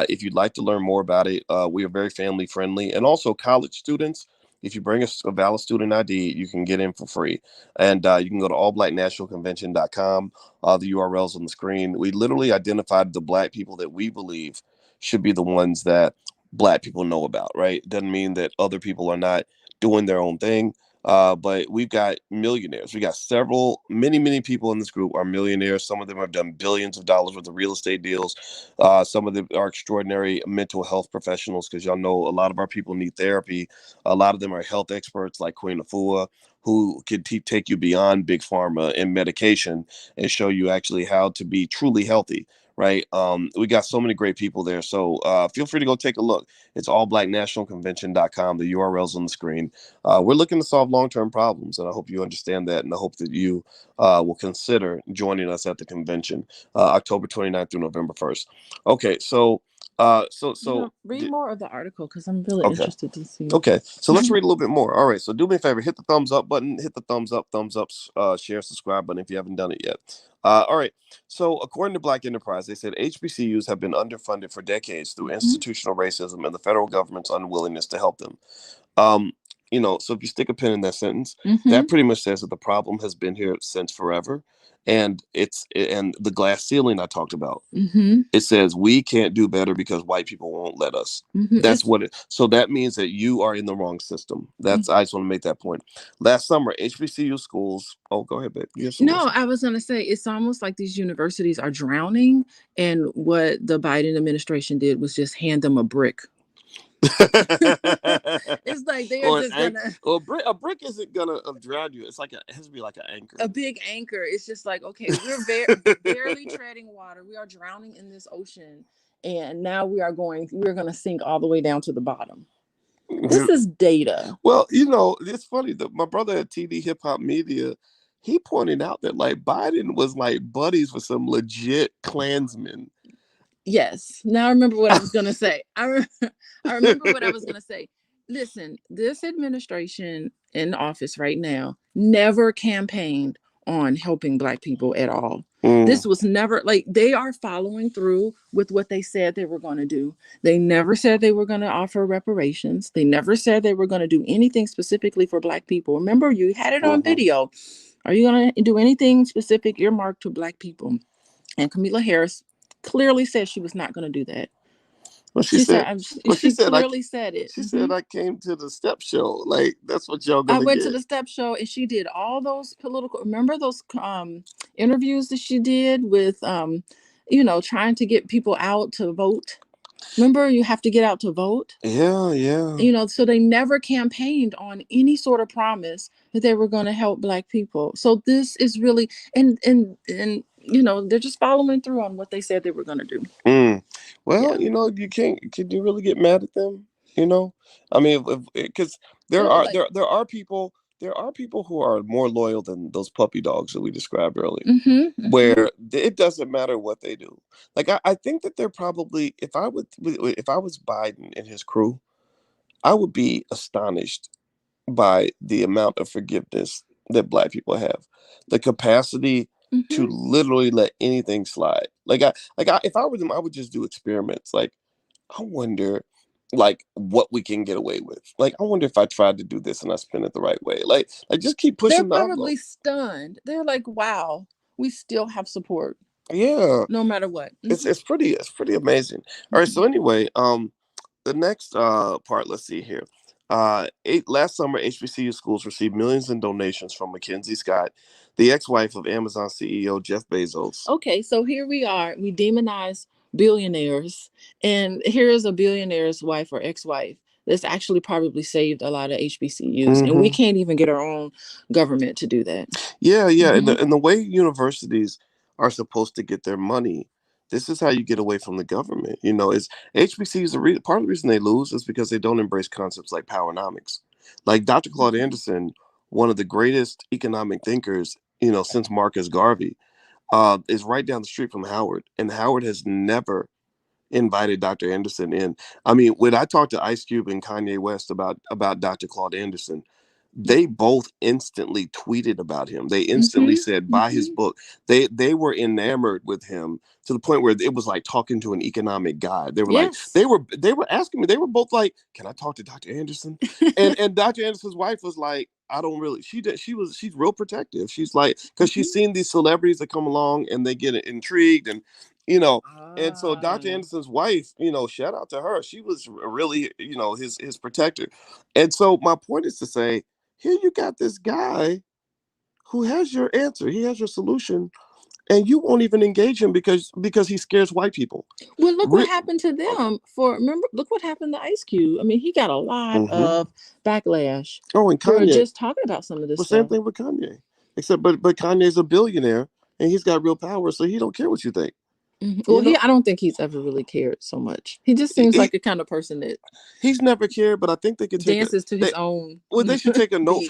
If you'd like to learn more about it, we are very family friendly, and also college students. If you bring a valid student ID, you can get in for free. And you can go to allblacknationalconvention.com. The URL's on the screen. We literally identified the Black people that we believe should be the ones that Black people know about, right? Doesn't mean that other people are not doing their own thing. But we've got millionaires. We got many people in this group are millionaires. Some of them have done billions of dollars worth of real estate deals. Some of them are extraordinary mental health professionals, because y'all know a lot of our people need therapy. A lot of them are health experts like Queen Afua, who can take you beyond big pharma and medication and show you actually how to be truly healthy, right? We got so many great people there. So feel free to go take a look. It's allblacknationalconvention.com. The URL's on the screen. We're looking to solve long-term problems, and I hope you understand that, and I hope that you will consider joining us at the convention, October 29th through November 1st. Okay, so Read more of the article because I'm really okay. interested to see. Okay, so let's read a little bit more. All right, so do me a favor, hit the thumbs up button, hit the thumbs up, share, subscribe button if you haven't done it yet. All right, so according to Black Enterprise, they said HBCUs have been underfunded for decades through Hmm. institutional racism and the federal government's unwillingness to help them. Um, so if you stick a pin in that sentence, Hmm. that pretty much says that the problem has been here since forever, and the glass ceiling I talked about, Hmm. it says we can't do better because white people won't let us. That's It's what it. So that means that you are in the wrong system. I just want to make that point. Last summer, HBCU schools. Oh, go ahead, babe. You have some more. no. I was gonna say it's almost like these universities are drowning, and what the Biden administration did was just hand them a brick. It's like they are or an just anch- gonna or a brick isn't gonna drown you. It has to be like an anchor. a big anchor. It's just like, okay, we're barely treading water. We are drowning in this ocean, and now we're going to sink all the way down to the bottom. This is data. Well, it's funny that my brother at TD Hip Hop Media, he pointed out that like Biden was like buddies with some legit Klansmen. Yes. Now I remember what I was going to say. I remember what I was going to say. Listen, this administration in office right now never campaigned on helping Black people at all. Mm, This was never like they are following through with what they said they were going to do. They never said they were going to offer reparations. They never said they were going to do anything specifically for Black people. Remember, you had it on hmm video. Are you going to do anything specific earmarked to Black people? And Kamala Harris clearly said she was not going to do that. Well, she She said, said. Well, she she said. clearly said it. She said I came to the step show. Like that's what y'all I gonna went to get. the step show and she did all those political. Remember those interviews that she did with, trying to get people out to vote. Remember, you have to get out to vote. Yeah, yeah. So they never campaigned on any sort of promise that they were going to help Black people. So this is really, and they're just following through on what they said they were going to do. Mm. Well, Yeah. you can't. Can you really get mad at them? You know, I mean, because there Well, are like, there are people who are more loyal than those puppy dogs that we described earlier. mm-hmm. Where it doesn't matter what they do. Like I think that they're probably if I was Biden and his crew, I would be astonished by the amount of forgiveness that Black people have, the capacity to Mm-hmm. literally let anything slide. If I were them, I would just do experiments. Like, I wonder, like, what we can get away with. Like, I wonder if I tried to do this and I spin it the right way. Like just keep They're pushing the probably envelope. stunned. They're like, wow, we still have support Yeah, no matter what. it's Mm-hmm. it's pretty amazing. All right, so anyway, the next part, let's see here. Last summer, HBCU schools received millions in donations from Mackenzie Scott, the ex-wife of Amazon CEO Jeff Bezos. Okay, so here we are. We demonize billionaires, and here is a billionaire's wife or ex-wife that's actually probably saved a lot of HBCUs, and we Hmm. can't even get our own government to do that. Yeah, yeah, and Mm-hmm. the way universities are supposed to get their money, this is how you get away from the government. Is HBCUs part of the reason they lose is because they don't embrace concepts like powernomics. Like Dr. Claude Anderson, one of the greatest economic thinkers, since Marcus Garvey, is right down the street from Howard, and Howard has never invited Dr. Anderson in. I mean, when I talked to Ice Cube and Kanye West about Dr. Claude Anderson, they both instantly tweeted about him. They instantly Mm-hmm. said buy his Mm-hmm. book. They were enamored with him to the point where it was like talking to an economic guy. They were like Yes. they were asking me. They were both like, "Can I talk to Dr. Anderson?" And Dr. Anderson's wife was like, "I don't really." She's real protective. She's like, because she's Mm-hmm. seen these celebrities that come along and they get intrigued you know and so Dr. Ah. Anderson's wife, shout out to her. She was really, his protector. And so my point is to say, here you got this guy who has your answer. He has your solution, and you won't even engage him because he scares white people. Well, look what Re- happened to them. Remember, look what happened to Ice Cube. I mean, he got a lot hmm of backlash Oh, and for Kanye. just talking about some of this Well, same stuff. thing with Kanye. Except, but Kanye's a billionaire and he's got real power, so he don't care what you think. Mhm. Well, You know, I don't think he's ever really cared so much. He just seems like he, the kind of person that he's never cared. But I think they could take a dances to they his own well, beat. they should take a note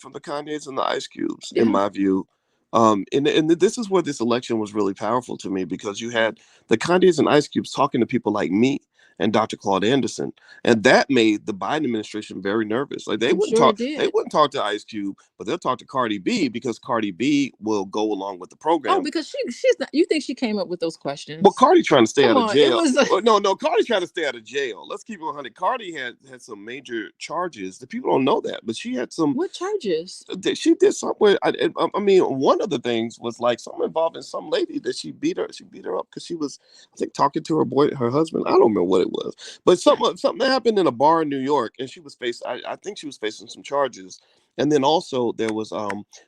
from the Kanyes and the Ice Cubes, in Yeah. my view. And this is where this election was really powerful to me because you had the Kanyes and Ice Cubes talking to people like me and Dr. Claude Anderson, and that made the Biden administration very nervous. Like I'm sure it they did. wouldn't talk to Ice Cube, but they'll talk to Cardi B because Cardi B will go along with the Oh, program. because she's not. You think she came up with those Well, questions? Cardi trying to stay Come out of on, it jail. was Well, no, Cardi trying to stay out of jail. Let's keep it 100. Cardi had some major charges. The people don't know that, but she had some. what charges? She did something. I mean, one of the things was like something involving some lady that she beat her. She beat her up because she was, I think, talking to her husband. I don't remember what it was, but something happened in a bar in New York, and she was facing. I think she was facing some charges. And then also there was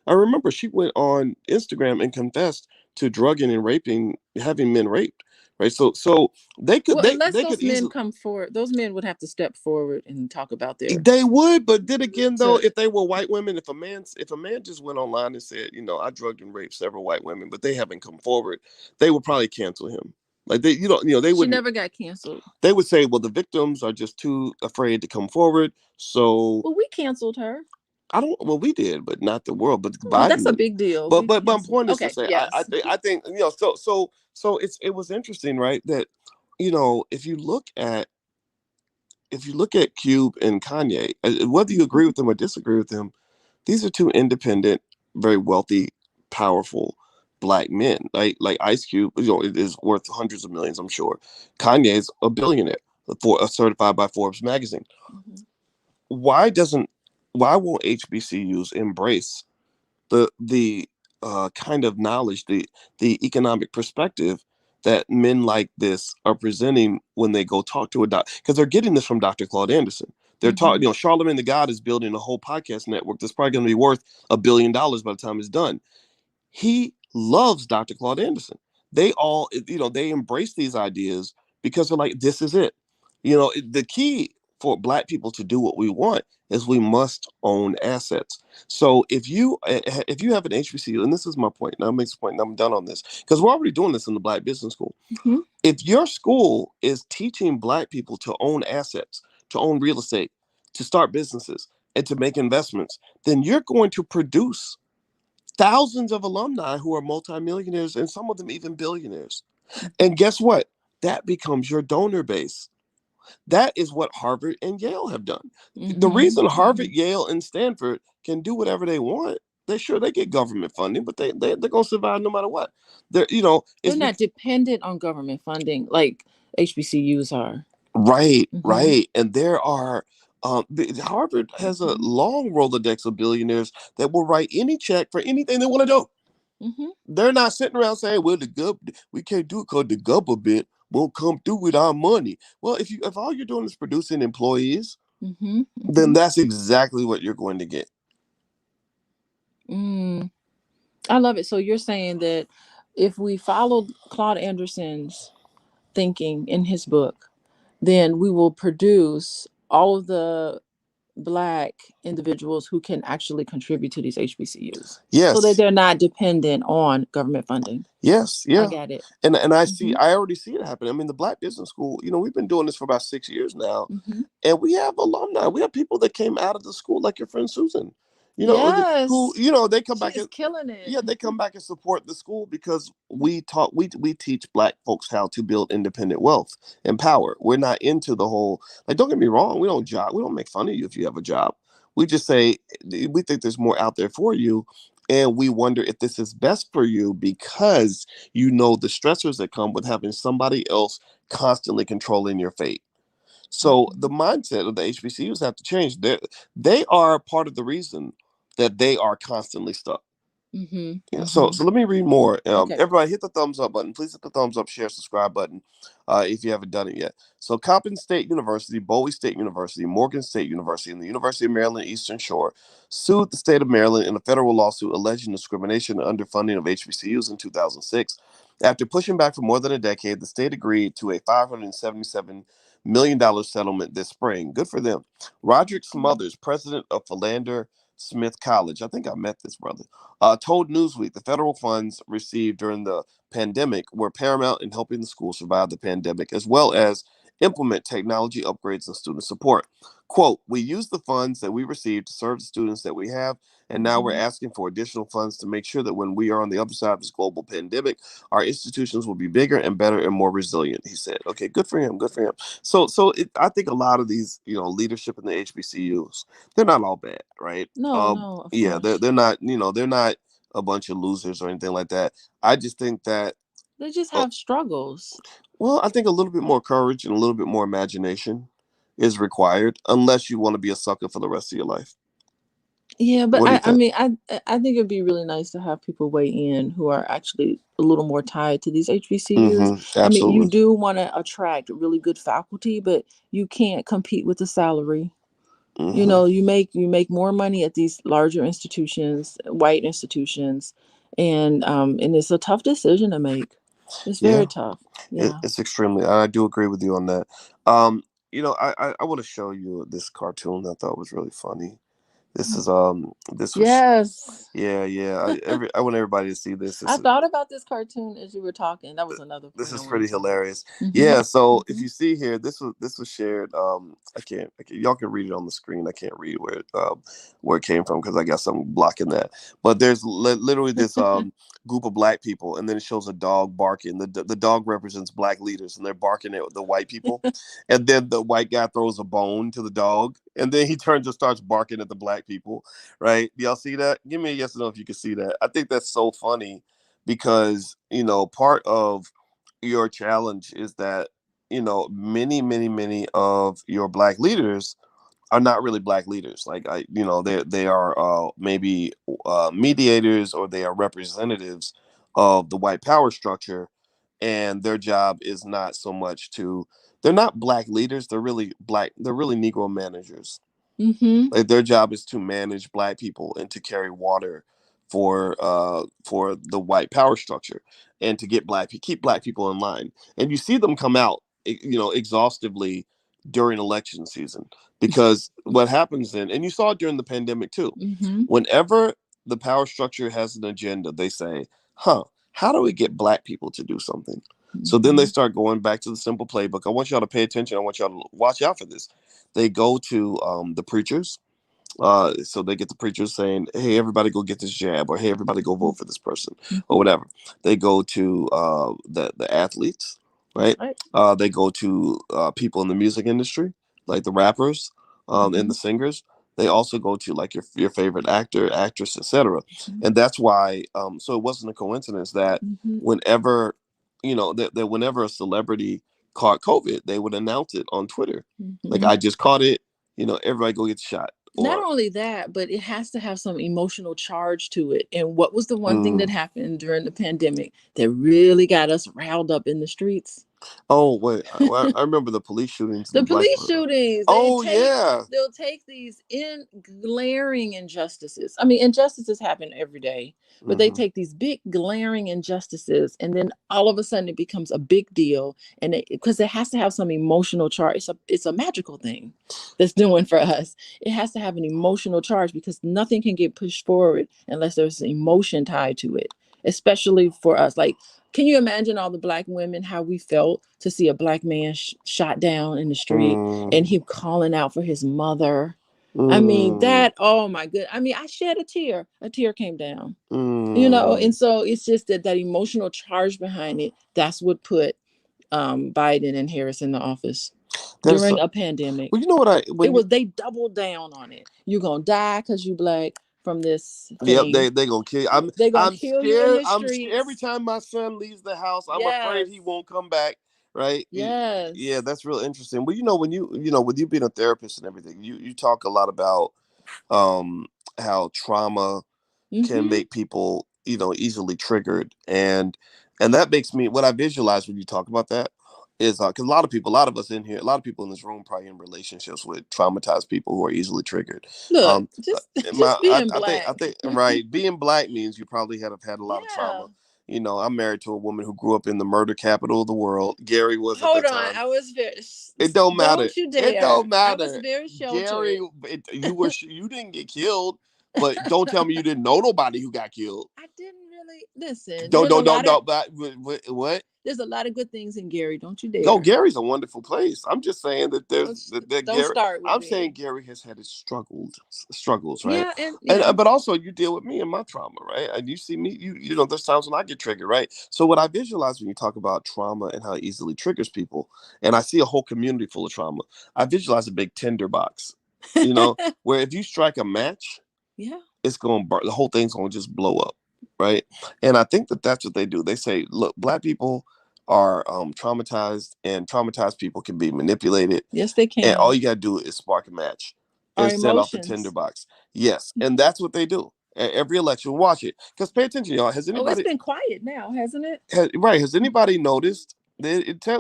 I remember she went on Instagram and confessed to drugging and raping, having men raped. Right. So Well, unless they could those men easily. come forward, those men would have to step forward and talk about their They would, but then again, though, to. if they were white women, if a man just went online and said, I drugged and raped several white women, but they haven't come forward, they would probably cancel him. Like they She wouldn't. never got canceled. They would say, well, the victims are just too afraid to come forward. So Well, we canceled her. I don't. Well, we did, but not the world. But Well, Biden that's a didn't. big deal. But We but my canceled. point is to Okay, say, yes. I think so it was interesting, right? That if you look at Cube and Kanye, whether you agree with them or disagree with them, these are two independent, very wealthy, powerful black men. Like Ice Cube, it is worth hundreds of millions, I'm sure. Kanye's a billionaire, certified by Forbes magazine. Mhm. Why doesn't why won't HBCUs embrace the kind of knowledge, the economic perspective that men like this are presenting when they go talk to a doc, because they're getting this from Dr. Claude Anderson. They're talking, Mhm. Charlemagne the God is building a whole podcast network that's probably going to be worth $1 billion by the time it's done. He loves Dr. Claude Anderson. They all, they embrace these ideas because they're like, this is it. The key for Black people to do what we want is we must own assets. So if you have an HBCU, and this is my point, now makes a point, and I'm done on this, because we're already doing this in the Black Business School. Mhm. If your school is teaching Black people to own assets, to own real estate, to start businesses, and to make investments, then you're going to produce thousands of alumni who are multimillionaires and some of them even billionaires. And guess what? That becomes your donor base. That is what Harvard and Yale have done. The Mhm. reason Harvard, Mhm. Yale, and Stanford can do whatever they want, they get government funding, but they're gonna survive no matter what. They're They're it's not dependent on government funding like HBCUs are. right, Mhm. right, and there are. Harvard has a Mhm. long Rolodex of billionaires that will write any check for anything they want to do. Mhm. They're not sitting around saying, "Well, we can't do it because the government won't come through with our money." Well, if all you're doing is producing employees, Mhm. then Mhm. that's exactly what you're going to get. Mm. I love it. So you're saying that if we followed Claude Anderson's thinking in his book, then we will produce all of the Black individuals who can actually contribute to these HBCUs so that Yes, they're not dependent on government funding. yes, I yeah, got it. and Hmm. I already see it happen. I mean, the Black Business School, we've been doing this for about 6 years now, Hmm. and we have alumni. We have people that came out of the school, like your friend Susan, who Yes, they come she back is and killing it. yeah, they come back and support the school because we teach Black folks how to build independent wealth and power. We're not into the whole, like, don't get me wrong, we don't make fun of you if you have a job. We just say we think there's more out there for you, and we wonder if this is best for you because the stressors that come with having somebody else constantly controlling your fate. So the Hmm. mindset of the HBCUs have to change. They are part of the reason that they are constantly stuck. Hmm. Yeah. So Hmm. so let me read more. Okay. Everybody, hit the thumbs up button. Please hit the thumbs up, share, subscribe button, if you haven't done it yet. So Coppin State University, Bowie State University, Morgan State University, and the University of Maryland Eastern Shore sued the state of Maryland in a federal lawsuit alleging discrimination and underfunding of HBCUs in 2006. After pushing back for more than a decade, the state agreed to a $577 million settlement this spring. Good for them. Roderick Mhm. Smothers, president of Philander Smith College, I think I met this brother, told Newsweek the federal funds received during the pandemic were paramount in helping the school survive the pandemic, as well as implement technology upgrades and student support. Quote, we use the funds that we received to serve the students that we have, and now we're Mhm. asking for additional funds to make sure that when we are on the other side of this global pandemic, our institutions will be bigger and better and more resilient, he said. Okay, good for him, good for him. I think a lot of these, leadership in the HBCUs, they're not all bad, right? No, no, of Yeah, they're course. they're not, they're not a bunch of losers or anything like that. I just think that, They just uh, have struggles. well, I think a little bit more courage and a little bit more imagination is required, unless you want to be a sucker for the rest of your life. Yeah, but What do you I think? mean, I think it'd be really nice to have people weigh in who are actually a little more tied to these HBCUs. I mean, you Absolutely. do want to attract really good faculty, but you can't compete with the salary. hmm You make more money at these larger institutions, white institutions, and it's a tough decision to make. It's very Yeah, tough. Yeah. it's extremely. I do agree with you on that. Um, I want to show you this cartoon that I thought was really funny. This was Yes. Yeah, yeah. I want everybody to see this. I thought about this cartoon as you were talking. That was another This point I is wanted pretty to make. hilarious. Hmm. Yeah, so if Hmm. you see here, this was shared. Y'all can read it on the screen. I can't read where it came from because I got something blocking that. But there's literally this group of Black people, and then it shows a dog barking. The dog represents Black leaders, and they're barking at the white people. And then the white guy throws a bone to the dog, and then he turns and starts barking at the Black people. Right? Y'all see that? Give me a yes or no if you can see that. I think that's so funny because part of your challenge is that many of your Black leaders are not really black leaders. Like they are maybe mediators, or they are representatives of the white power structure, and their job is not so much to. They're not black leaders. They're really black. They're really Negro managers. Mm-hmm. Like their job is to manage black people and to carry water for the white power structure, and to keep black people in line. And you see them come out, exhaustively during election season, because what happens then, and you saw it during the pandemic too. Mm-hmm. Whenever the power structure has an agenda, they say, "Huh, how do we get black people to do something?" So then they Mm-hmm. start going back to the simple playbook. I want y'all to pay attention. I want y'all to watch out for this. They go to the preachers. So they get the preachers saying, "Hey, everybody, go get this jab," or "Hey, everybody, go vote for this person," or Mm-hmm. whatever. They go to the athletes, That's right? right. They go to people in the music industry, like the rappers, and Mm-hmm. the singers. They also go to like your favorite actor, actress, etc. Mm-hmm. And that's why. So it wasn't a coincidence that Mm-hmm. whenever, that whenever a celebrity caught COVID, they would announce it on Twitter, like, Mm-hmm. "I just caught it. Everybody go get shot." Not Or only that, but it has to have some emotional charge to it. And what was the one thing that mm, happened during the pandemic that really got us riled up in the streets? oh wait, I remember the police shootings in The the black. police shootings, Oh yeah. they'll take these in glaring injustices. I mean, injustices happen every day, but they Hmm. take these big glaring injustices, and then all of a sudden it becomes a big deal, and because it has to have some emotional charge. It's a magical thing that's doing for us. It has to have an emotional charge because nothing can get pushed forward unless there's emotion tied to it, especially for us. Like, can you imagine all the black women, how we felt to see a black man shot down in the street and Mm, him calling out for his mother? I mean, mm, that, oh my good. I mean, I shed a tear. A tear came down, and mm. so it's just that emotional charge behind it. That's what put Biden and Harris in the office That's during a well, pandemic. you know what I It when you was, they doubled down on it. You're gonna die because you black from this Yep, thing. they gonna kill you. I'm They're gonna I'm kill you in scared. the Every streets. time my son leaves the house, I'm afraid Yes. he won't come back. Right? Yeah, Yes. that's real interesting. Well, with you being a therapist and everything, you talk a lot about um how trauma can Mm-hmm. make people easily triggered, and that makes me, what I visualize when you talk about that is because a lot of us in here, a lot of people in this room probably in relationships with traumatized people who are easily triggered. Look, um just my just being I black. think right, being black means you probably have had a lot of Yeah. trauma. I'm married to a woman who grew up in the murder capital of the world. Gary was at Hold that on. time. I was very. It don't matter. Don't you It dare. don't I was matter. very Gary, sheltered. you didn't get killed, but don't tell me you didn't know nobody who got killed. I didn't really listen. Don't. But, what? There's a lot of good things in Gary. Don't you No, dare. Gary's a wonderful place. I'm just saying that Don't that don't Gary. start with I'm saying me. Gary has had his struggles, right? Yeah, and And yeah. but also you deal with me and my trauma, right? And you see me, there's times when I get triggered, right? So what I visualize when you talk about trauma and how it easily triggers people, and I see a whole community full of trauma, I visualize a big tinder box, where if you strike a match, Yeah. it's going to burn. The whole thing's going to just blow up, right? And I think that that's what they do. They say, look, black people are traumatized, and traumatized people can be manipulated, Yes, they and all can. you got to do is spark a match Our and set off the emotions. tinderbox. Yes, and that's what they do at every election. Watch it, because pay attention, y'all. Oh, it's been quiet now, hasn't it? Has anybody noticed?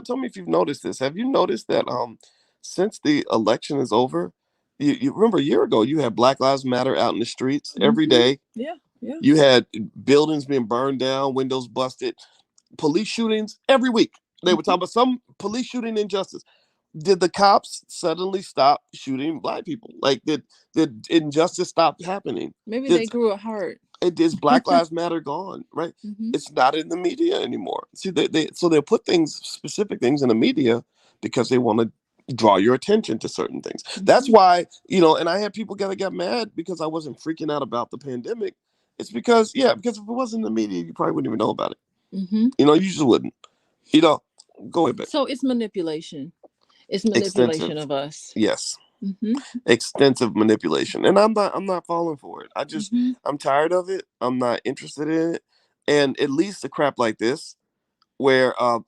Tell me if you've noticed this. Have you noticed that since the election is over, you remember a year ago you had Black Lives Matter out in the streets every Mm-hmm. day. Yeah. Yeah. You had buildings being burned down, windows busted, police shootings every week. They were Mm-hmm. talking about some police shooting injustice. Did the cops suddenly stop shooting black people? Like, did injustice stop happening? Maybe Did they grew a heart. it is Black Lives Matter gone? Right? Mm-hmm. It's not in the media anymore. See, they'll put specific things in the media because they want to draw your attention to certain things. That's Mm-hmm. why, and I had people that got mad because I wasn't freaking out about the pandemic. It's because, yeah, because if it wasn't in the media, you probably wouldn't even know about it. Mm-hmm. You just wouldn't. You know, Go ahead, babe. So it's manipulation. It's manipulation Extensive, of us. yes, Mm-hmm. extensive manipulation, and I'm not falling for it. Mm-hmm. I'm tired of it. I'm not interested in it. And at least a crap like this, where I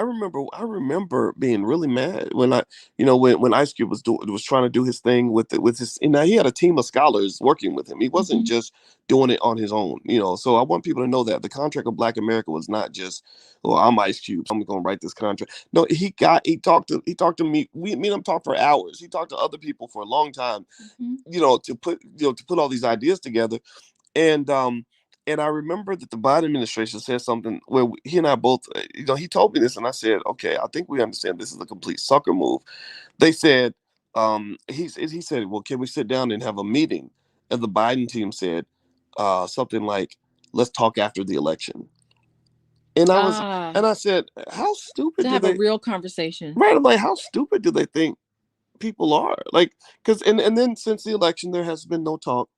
remember being really mad when when Ice Cube was trying to do his thing with his, and now he had a team of scholars working with him. He wasn't Mhm. just doing it on his own. So I want people to know that the contract of Black America was not just, well, I'm Ice Cube, so I'm gonna write this contract. No, he talked to me. Me and him talked for hours. He talked to other people for a long time, Mhm. to put all these ideas together. And I remember that the Biden administration said something where he and I both, he told me this, and I said, okay, I think we understand this is a complete sucker move. They said, he said, well, can we sit down and have a meeting? And the Biden team said something like, let's talk after the election. And I was, Ah, and I said, how stupid to do have a they? real conversation. Right? I'm like, how stupid do they think people are? Like, because and then since the election, there has been no talk.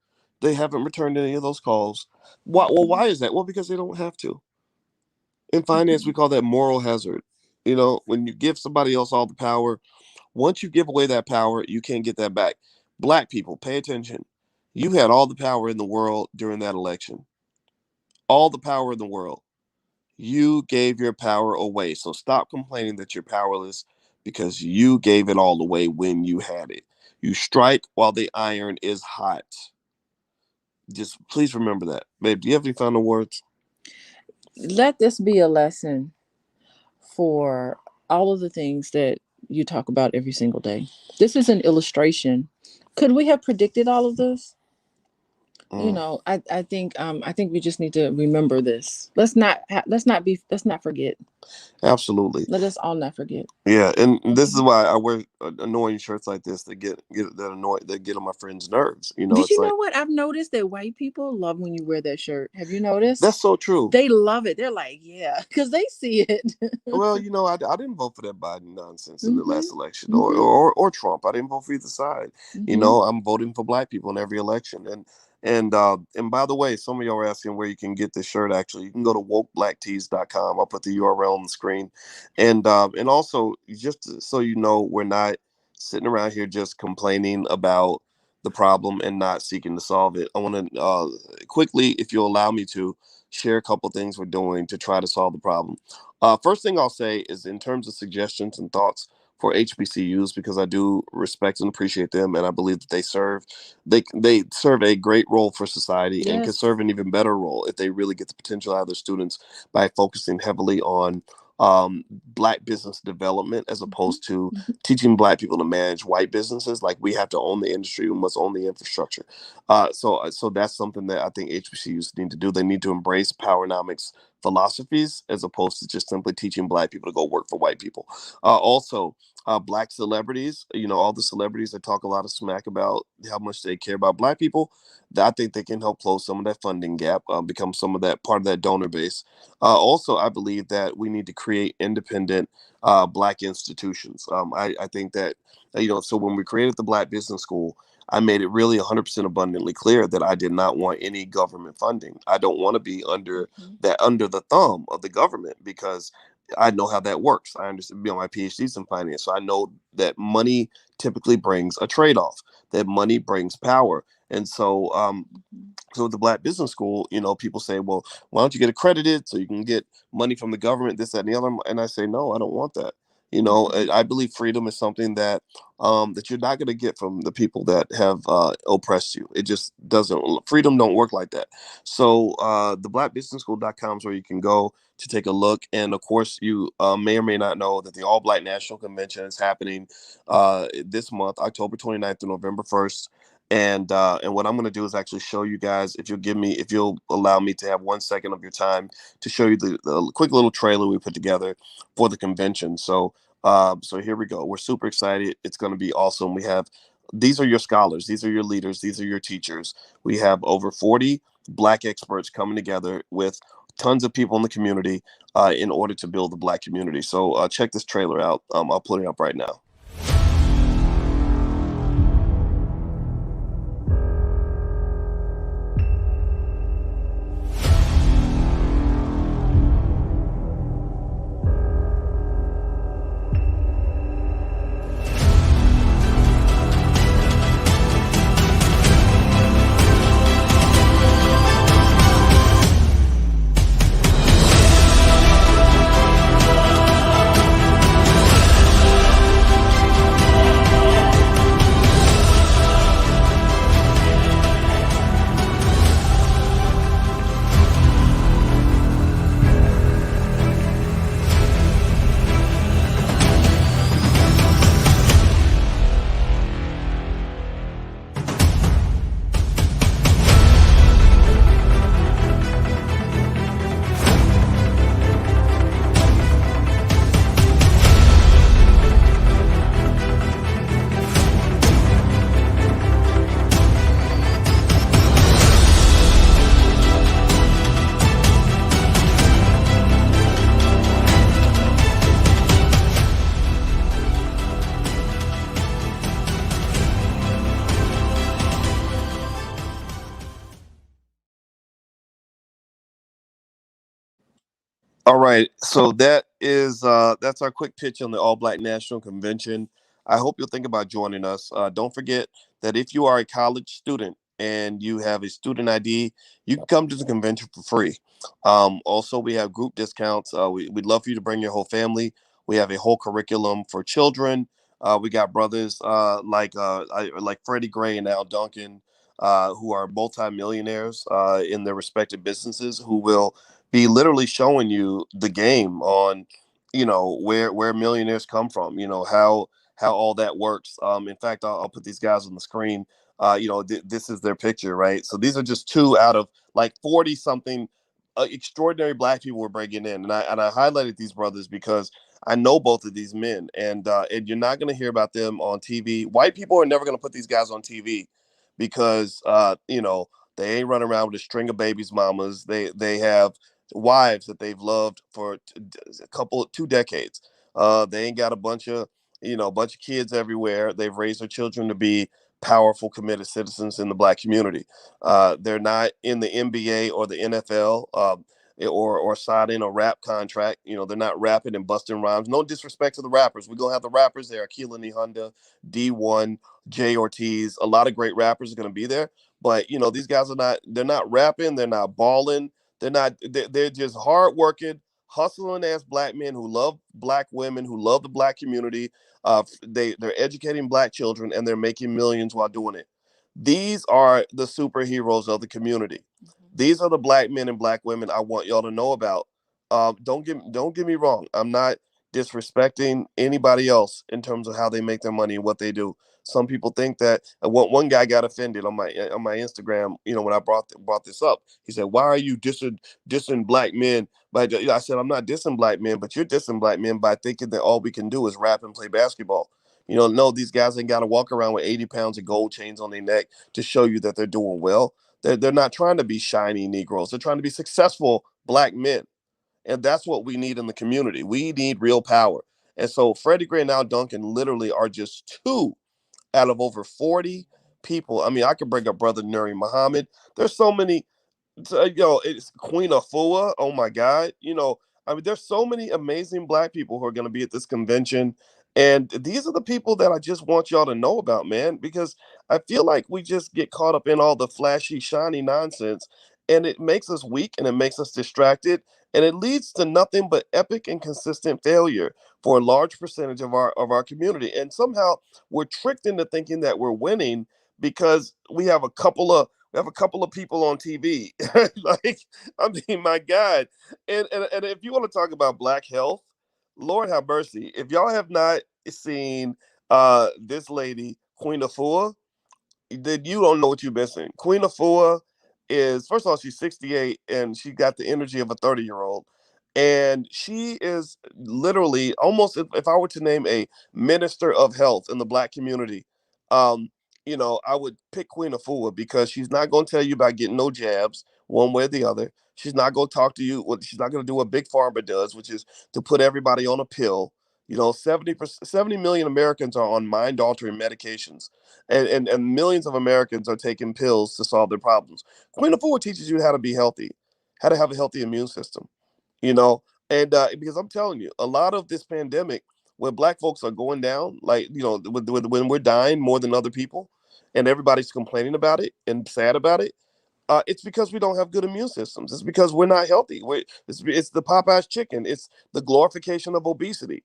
They haven't returned any of those calls. Why? Well, Mhm. why is that? Well, because they don't have to. In finance, we Mhm. call that moral hazard. When you give somebody else all the power, once you give away that power, you can't get that back. Black people, pay attention. You had all the power in the world during that election. All the power in the world. You gave your power away. So stop complaining that you're powerless, because you gave it all away when you had it. You strike while the iron is hot. Just please remember that. Babe, do you have any final words? Let this be a lesson for all of the things that you talk about every single day. This is an illustration. Could we have predicted all of this? Mm, I think we just need to remember this. Let's not forget. absolutely. Let us all not forget. Yeah, and this is Mhm. why I wear annoying shirts like this that get on my friends' nerves. Did It's you like, know what? I've noticed that white people love when you wear that shirt. Have you noticed? that's so true. They love it. They're like, yeah, because they see it. Well, I didn't vote for that Biden nonsense in the Mhm. last election, or, Mhm. or Trump. I didn't vote for either side. Mhm. I'm voting for Black people in every election. And by the way, some of y'all are asking where you can get this shirt. Actually, you can go to wokeblacktees.com. I'll put the URL on the screen, and also, just so you know, we're not sitting around here just complaining about the problem and not seeking to solve it. I want to quickly, if you'll allow me to, share a couple things we're doing to try to solve the problem. First thing I'll say is, in terms of suggestions and thoughts for HBCUs, because I do respect and appreciate them, and I believe that they serve a great role for society, and can Yes. serve an even better role if they really get the potential out of their students by focusing heavily on Black business development, as Mhm. opposed to Mhm. teaching Black people to manage white businesses. Like, we have to own the industry, we must own the infrastructure. So that's something that I think HBCUs need to do. They need to embrace powernomics philosophies, as opposed to just simply teaching Black people to go work for white people. Also, Black celebrities, all the celebrities that talk a lot of smack about how much they care about Black people, I think they can help close some of that funding gap, become some of that part of that donor base. Also, I believe that we need to create independent Black institutions. I think that, so when we created the Black Business School, I made it really 100% abundantly clear that I did not want any government funding. I don't want to be Mhm. under the thumb of the government, because I know how that works. I understand, my PhDs in finance, so I know that money typically brings a trade-off. That money brings power, and Mhm. so with the Black Business School, people say, well, why don't you get accredited so you can get money from the government, this, that, and the other? And I say, no, I don't want that. Mhm. I believe freedom is something that you're not going to get from the people that have oppressed you. It just doesn't. Freedom don't work like that. So the blackbusinessschool.com is where you can go to take a look. And of course, you may or may not know that the All Black National Convention is happening this month, October 29th to November 1st. And what I'm going to do is actually show you guys, if you'll allow me to have 1 second of your time, to show you the quick little trailer we put together for the convention. So here we go. We're super excited. It's going to be awesome. These are your scholars, these are your leaders, these are your teachers. We have over 40 Black experts coming together with tons of people in the community in order to build the Black community. So check this trailer out. I'll put it up right now. All right, so that's our quick pitch on the All Black National Convention. I hope you'll think about joining us. Don't forget that if you are a college student and you have a student ID, you can come to the convention for free. Also, we have group discounts. We'd love for you to bring your whole family. We have a whole curriculum for children. We got brothers like Freddie Gray and Al Duncan, who are multimillionaires in their respective businesses, who will be literally showing you the game on, where millionaires come from, how all that works. In fact, I'll put these guys on the screen. This is their picture, right? So these are just two out of like 40 something extraordinary black people we're bringing in, and I highlighted these brothers because I know both of these men, and you're not going to hear about them on TV. White people are never going to put these guys on TV because they ain't running around with a string of babies mamas. They have wives that they've loved for a couple 2 decades. They ain't got a bunch of kids everywhere. They've raised their children to be powerful, committed citizens in the black community. They're not in the NBA or the NFL. Or signing a rap contract. They're not rapping and busting rhymes. No disrespect to the rappers. We're gonna have the rappers there. Keelan E. Honda, D1, Jay Ortiz. A lot of great rappers are gonna be there. But these guys are not. They're not rapping. They're not balling. They're not. They're just hardworking, hustling ass black men who love black women, who love the black community. They're educating black children and they're making millions while doing it. These are the superheroes of the community. Mhm. These are the black men and black women I want y'all to know about. Don't get me wrong. I'm not disrespecting anybody else in terms of how they make their money and what they do. Some people think that one guy got offended on my Instagram. When I brought this up, he said, "Why are you dissing black men?" But I said, "I'm not dissing black men, but you're dissing black men by thinking that all we can do is rap and play basketball." No, these guys ain't got to walk around with 80 pounds of gold chains on their neck to show you that they're doing well. They're not trying to be shiny Negroes. They're trying to be successful black men. And that's what we need in the community. We need real power. And so Freddie Gray and Al Duncan literally are just two out of over 40 people. I mean, I could bring up Brother Nuri Muhammad. There's so many. It's Queen Afua. Oh my God. I mean, there's so many amazing black people who are going to be at this convention. And these are the people that I just want y'all to know about, man, because I feel like we just get caught up in all the flashy, shiny nonsense, and it makes us weak and it makes us distracted, and it leads to nothing but epic and consistent failure for a large percentage of our community. And somehow we're tricked into thinking that we're winning because we have a couple of people on TV. Like, I mean, my God. And if you want to talk about black health, Lord have mercy. If y'all have not seen this lady, Queen Afua, then you don't know what you're missing. Queen Afua is, first of all, she's 68 and she got the energy of a 30-year-old. And she is literally almost, if I were to name a minister of health in the black community, um, I would pick Queen Afua because she's not going to tell you about getting no jabs one way or the other. She's not going to talk to you. She's not going to do what Big Pharma does, which is to put everybody on a pill. 70 million Americans are on mind altering medications, and millions of Americans are taking pills to solve their problems. Queen of Four teaches you how to be healthy, how to have a healthy immune system, you know. And because I'm telling you, a lot of this pandemic, where black folks are going down, like when we're dying more than other people, and everybody's complaining about it and sad about it, it's because we don't have good immune systems. It's because we're not healthy. It's the Popeyes chicken. It's the glorification of obesity.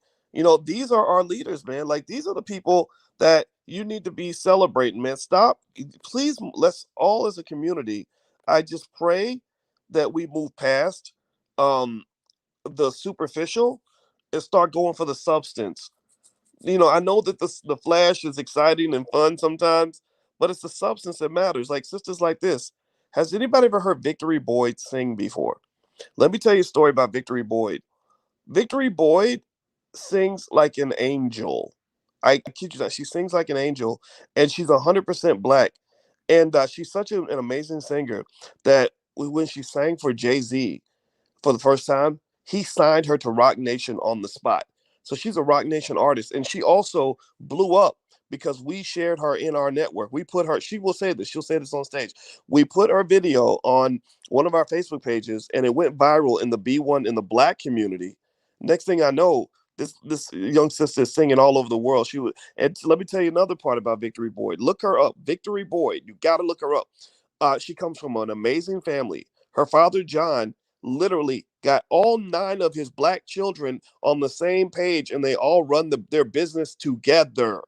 These are our leaders, man. Like, these are the people that you need to be celebrating, man. Stop. Please, let's all as a community, I just pray that we move past um, the superficial and start going for the substance. I know that the flash is exciting and fun sometimes, but it's the substance that matters. Like sisters like this. Has anybody ever heard Victory Boyd sing before? Let me tell you a story about Victory Boyd. Victory Boyd sings like an angel. I kid you not. She sings like an angel, and she's 100% black. And she's such an amazing singer that when she sang for Jay-Z, for the first time, he signed her to Rock Nation on the spot. So she's a Rock Nation artist, and she also blew up because we shared her in our network. We put her, she will say this, she'll say this on stage. We put our video on one of our Facebook pages and it went viral in the B1 in the Black community. Next thing I know, this young sister is singing all over the world. She was, and let me tell you another part about Victory Boyd. Look her up, Victory Boyd. You got to look her up. She comes from an amazing family. Her father John literally got all 9 of his Black children on the same page, and they all run their business together.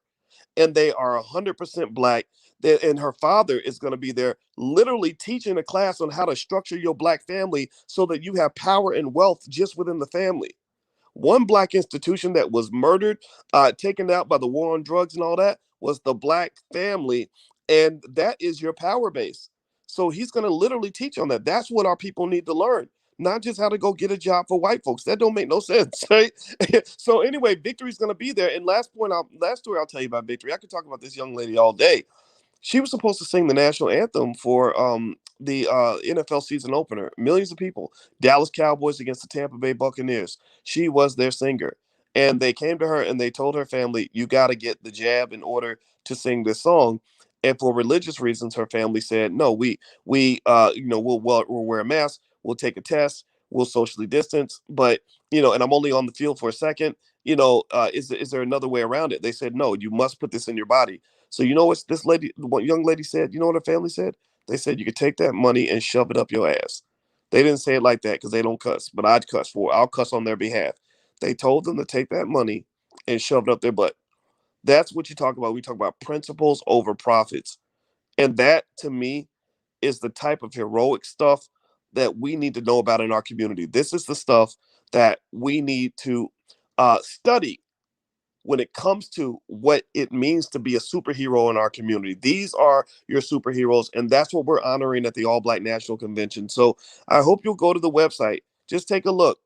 And they are 100% Black. And her father is going to be there literally teaching a class on how to structure your Black family so that you have power and wealth just within the family. One Black institution that was murdered, taken out by the war on drugs and all that was the Black family. And that is your power base. So he's going to literally teach on that. That's what our people need to learn. Not just how to go get a job for white folks. That don't make no sense, right? So anyway, Victory's going to be there. And last story I'll tell you about Victory. I could talk about this young lady all day. She was supposed to sing the national anthem for the NFL season opener. Millions of people, Dallas Cowboys against the Tampa Bay Buccaneers. She was their singer, and they came to her and they told her family, "You got to get the jab in order to sing this song." And for religious reasons, her family said, "No, we'll wear a mask, we'll take a test, we'll socially distance, but and I'm only on the field for a second. Is there another way around it?" They said, "No, you must put this in your body." So you know what this lady, what young lady said? You know what her family said? They said you could take that money and shove it up your ass. They didn't say it like that because they don't cuss, but I'll cuss on their behalf. They told them to take that money and shove it up their butt. That's what you talk about. We talk about principles over profits. And that to me is the type of heroic stuff that we need to know about in our community. This is the stuff that we need to study when it comes to what it means to be a superhero in our community. These are your superheroes, and that's what we're honoring at the All Black National Convention. So I hope you'll go to the website. Just take a look.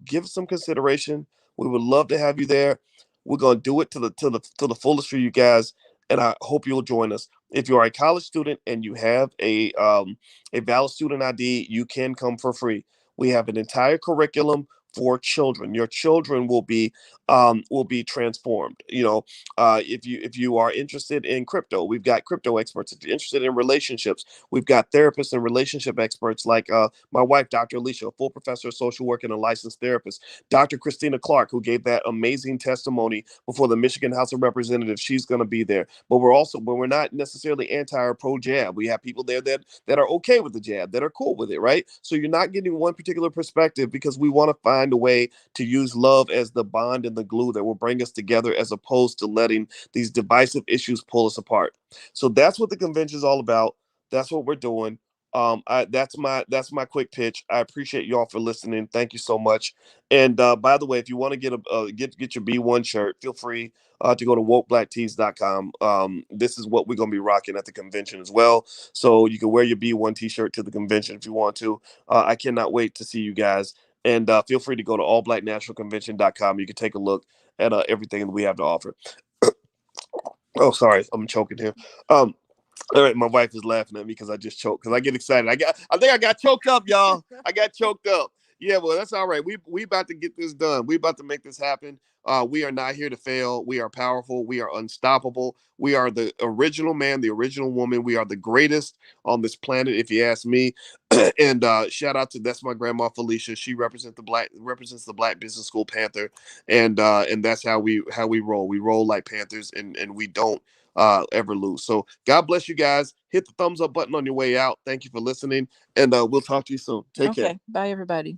Give some consideration. We would love to have you there. We're gonna do it to the fullest for you guys, and I hope you'll join us. If you are a college student and you have a valid student ID, you can come for free. We have an entire curriculum for children. Your children will be transformed. If you are interested in crypto, we've got crypto experts. If you're interested in relationships, we've got therapists and relationship experts like my wife, Dr. Alicia, a full professor of social work and a licensed therapist. Dr. Christina Clark, who gave that amazing testimony before the Michigan House of Representatives, she's going to be there. But we're not necessarily anti or pro jab. We have people there that are okay with the jab, that are cool with it, right? So you're not getting one particular perspective because we want to find a way to use love as the bond and the glue that will bring us together as opposed to letting these divisive issues pull us apart. So that's what the convention is all about. That's what we're doing. That's my quick pitch. I appreciate y'all for listening. Thank you so much. And by the way, if you want to get your B1 shirt, feel free to go to wokeblacktees.com. This is what we're gonna be rocking at the convention as well. So you can wear your B1 t-shirt to the convention if you want to. I cannot wait to see you guys. And feel free to go to allblacknationalconvention.com. You can take a look at everything that we have to offer. Oh, sorry, I'm choking here. All right, my wife is laughing at me because I just choked because I get excited. I think I got choked up, y'all. I got choked up. Yeah, well, that's all right. We about to get this done. We about to make this happen. We are not here to fail. We are powerful. We are unstoppable. We are the original man, the original woman. We are the greatest on this planet, if you ask me. And shout out to that's my grandma Felicia. She represents the Black Business School Panther, and that's how we roll. We roll like Panthers, and we don't ever lose. So God bless you guys. Hit the thumbs up button on your way out. Thank you for listening, and we'll talk to you soon. Take care. Okay. Bye, everybody.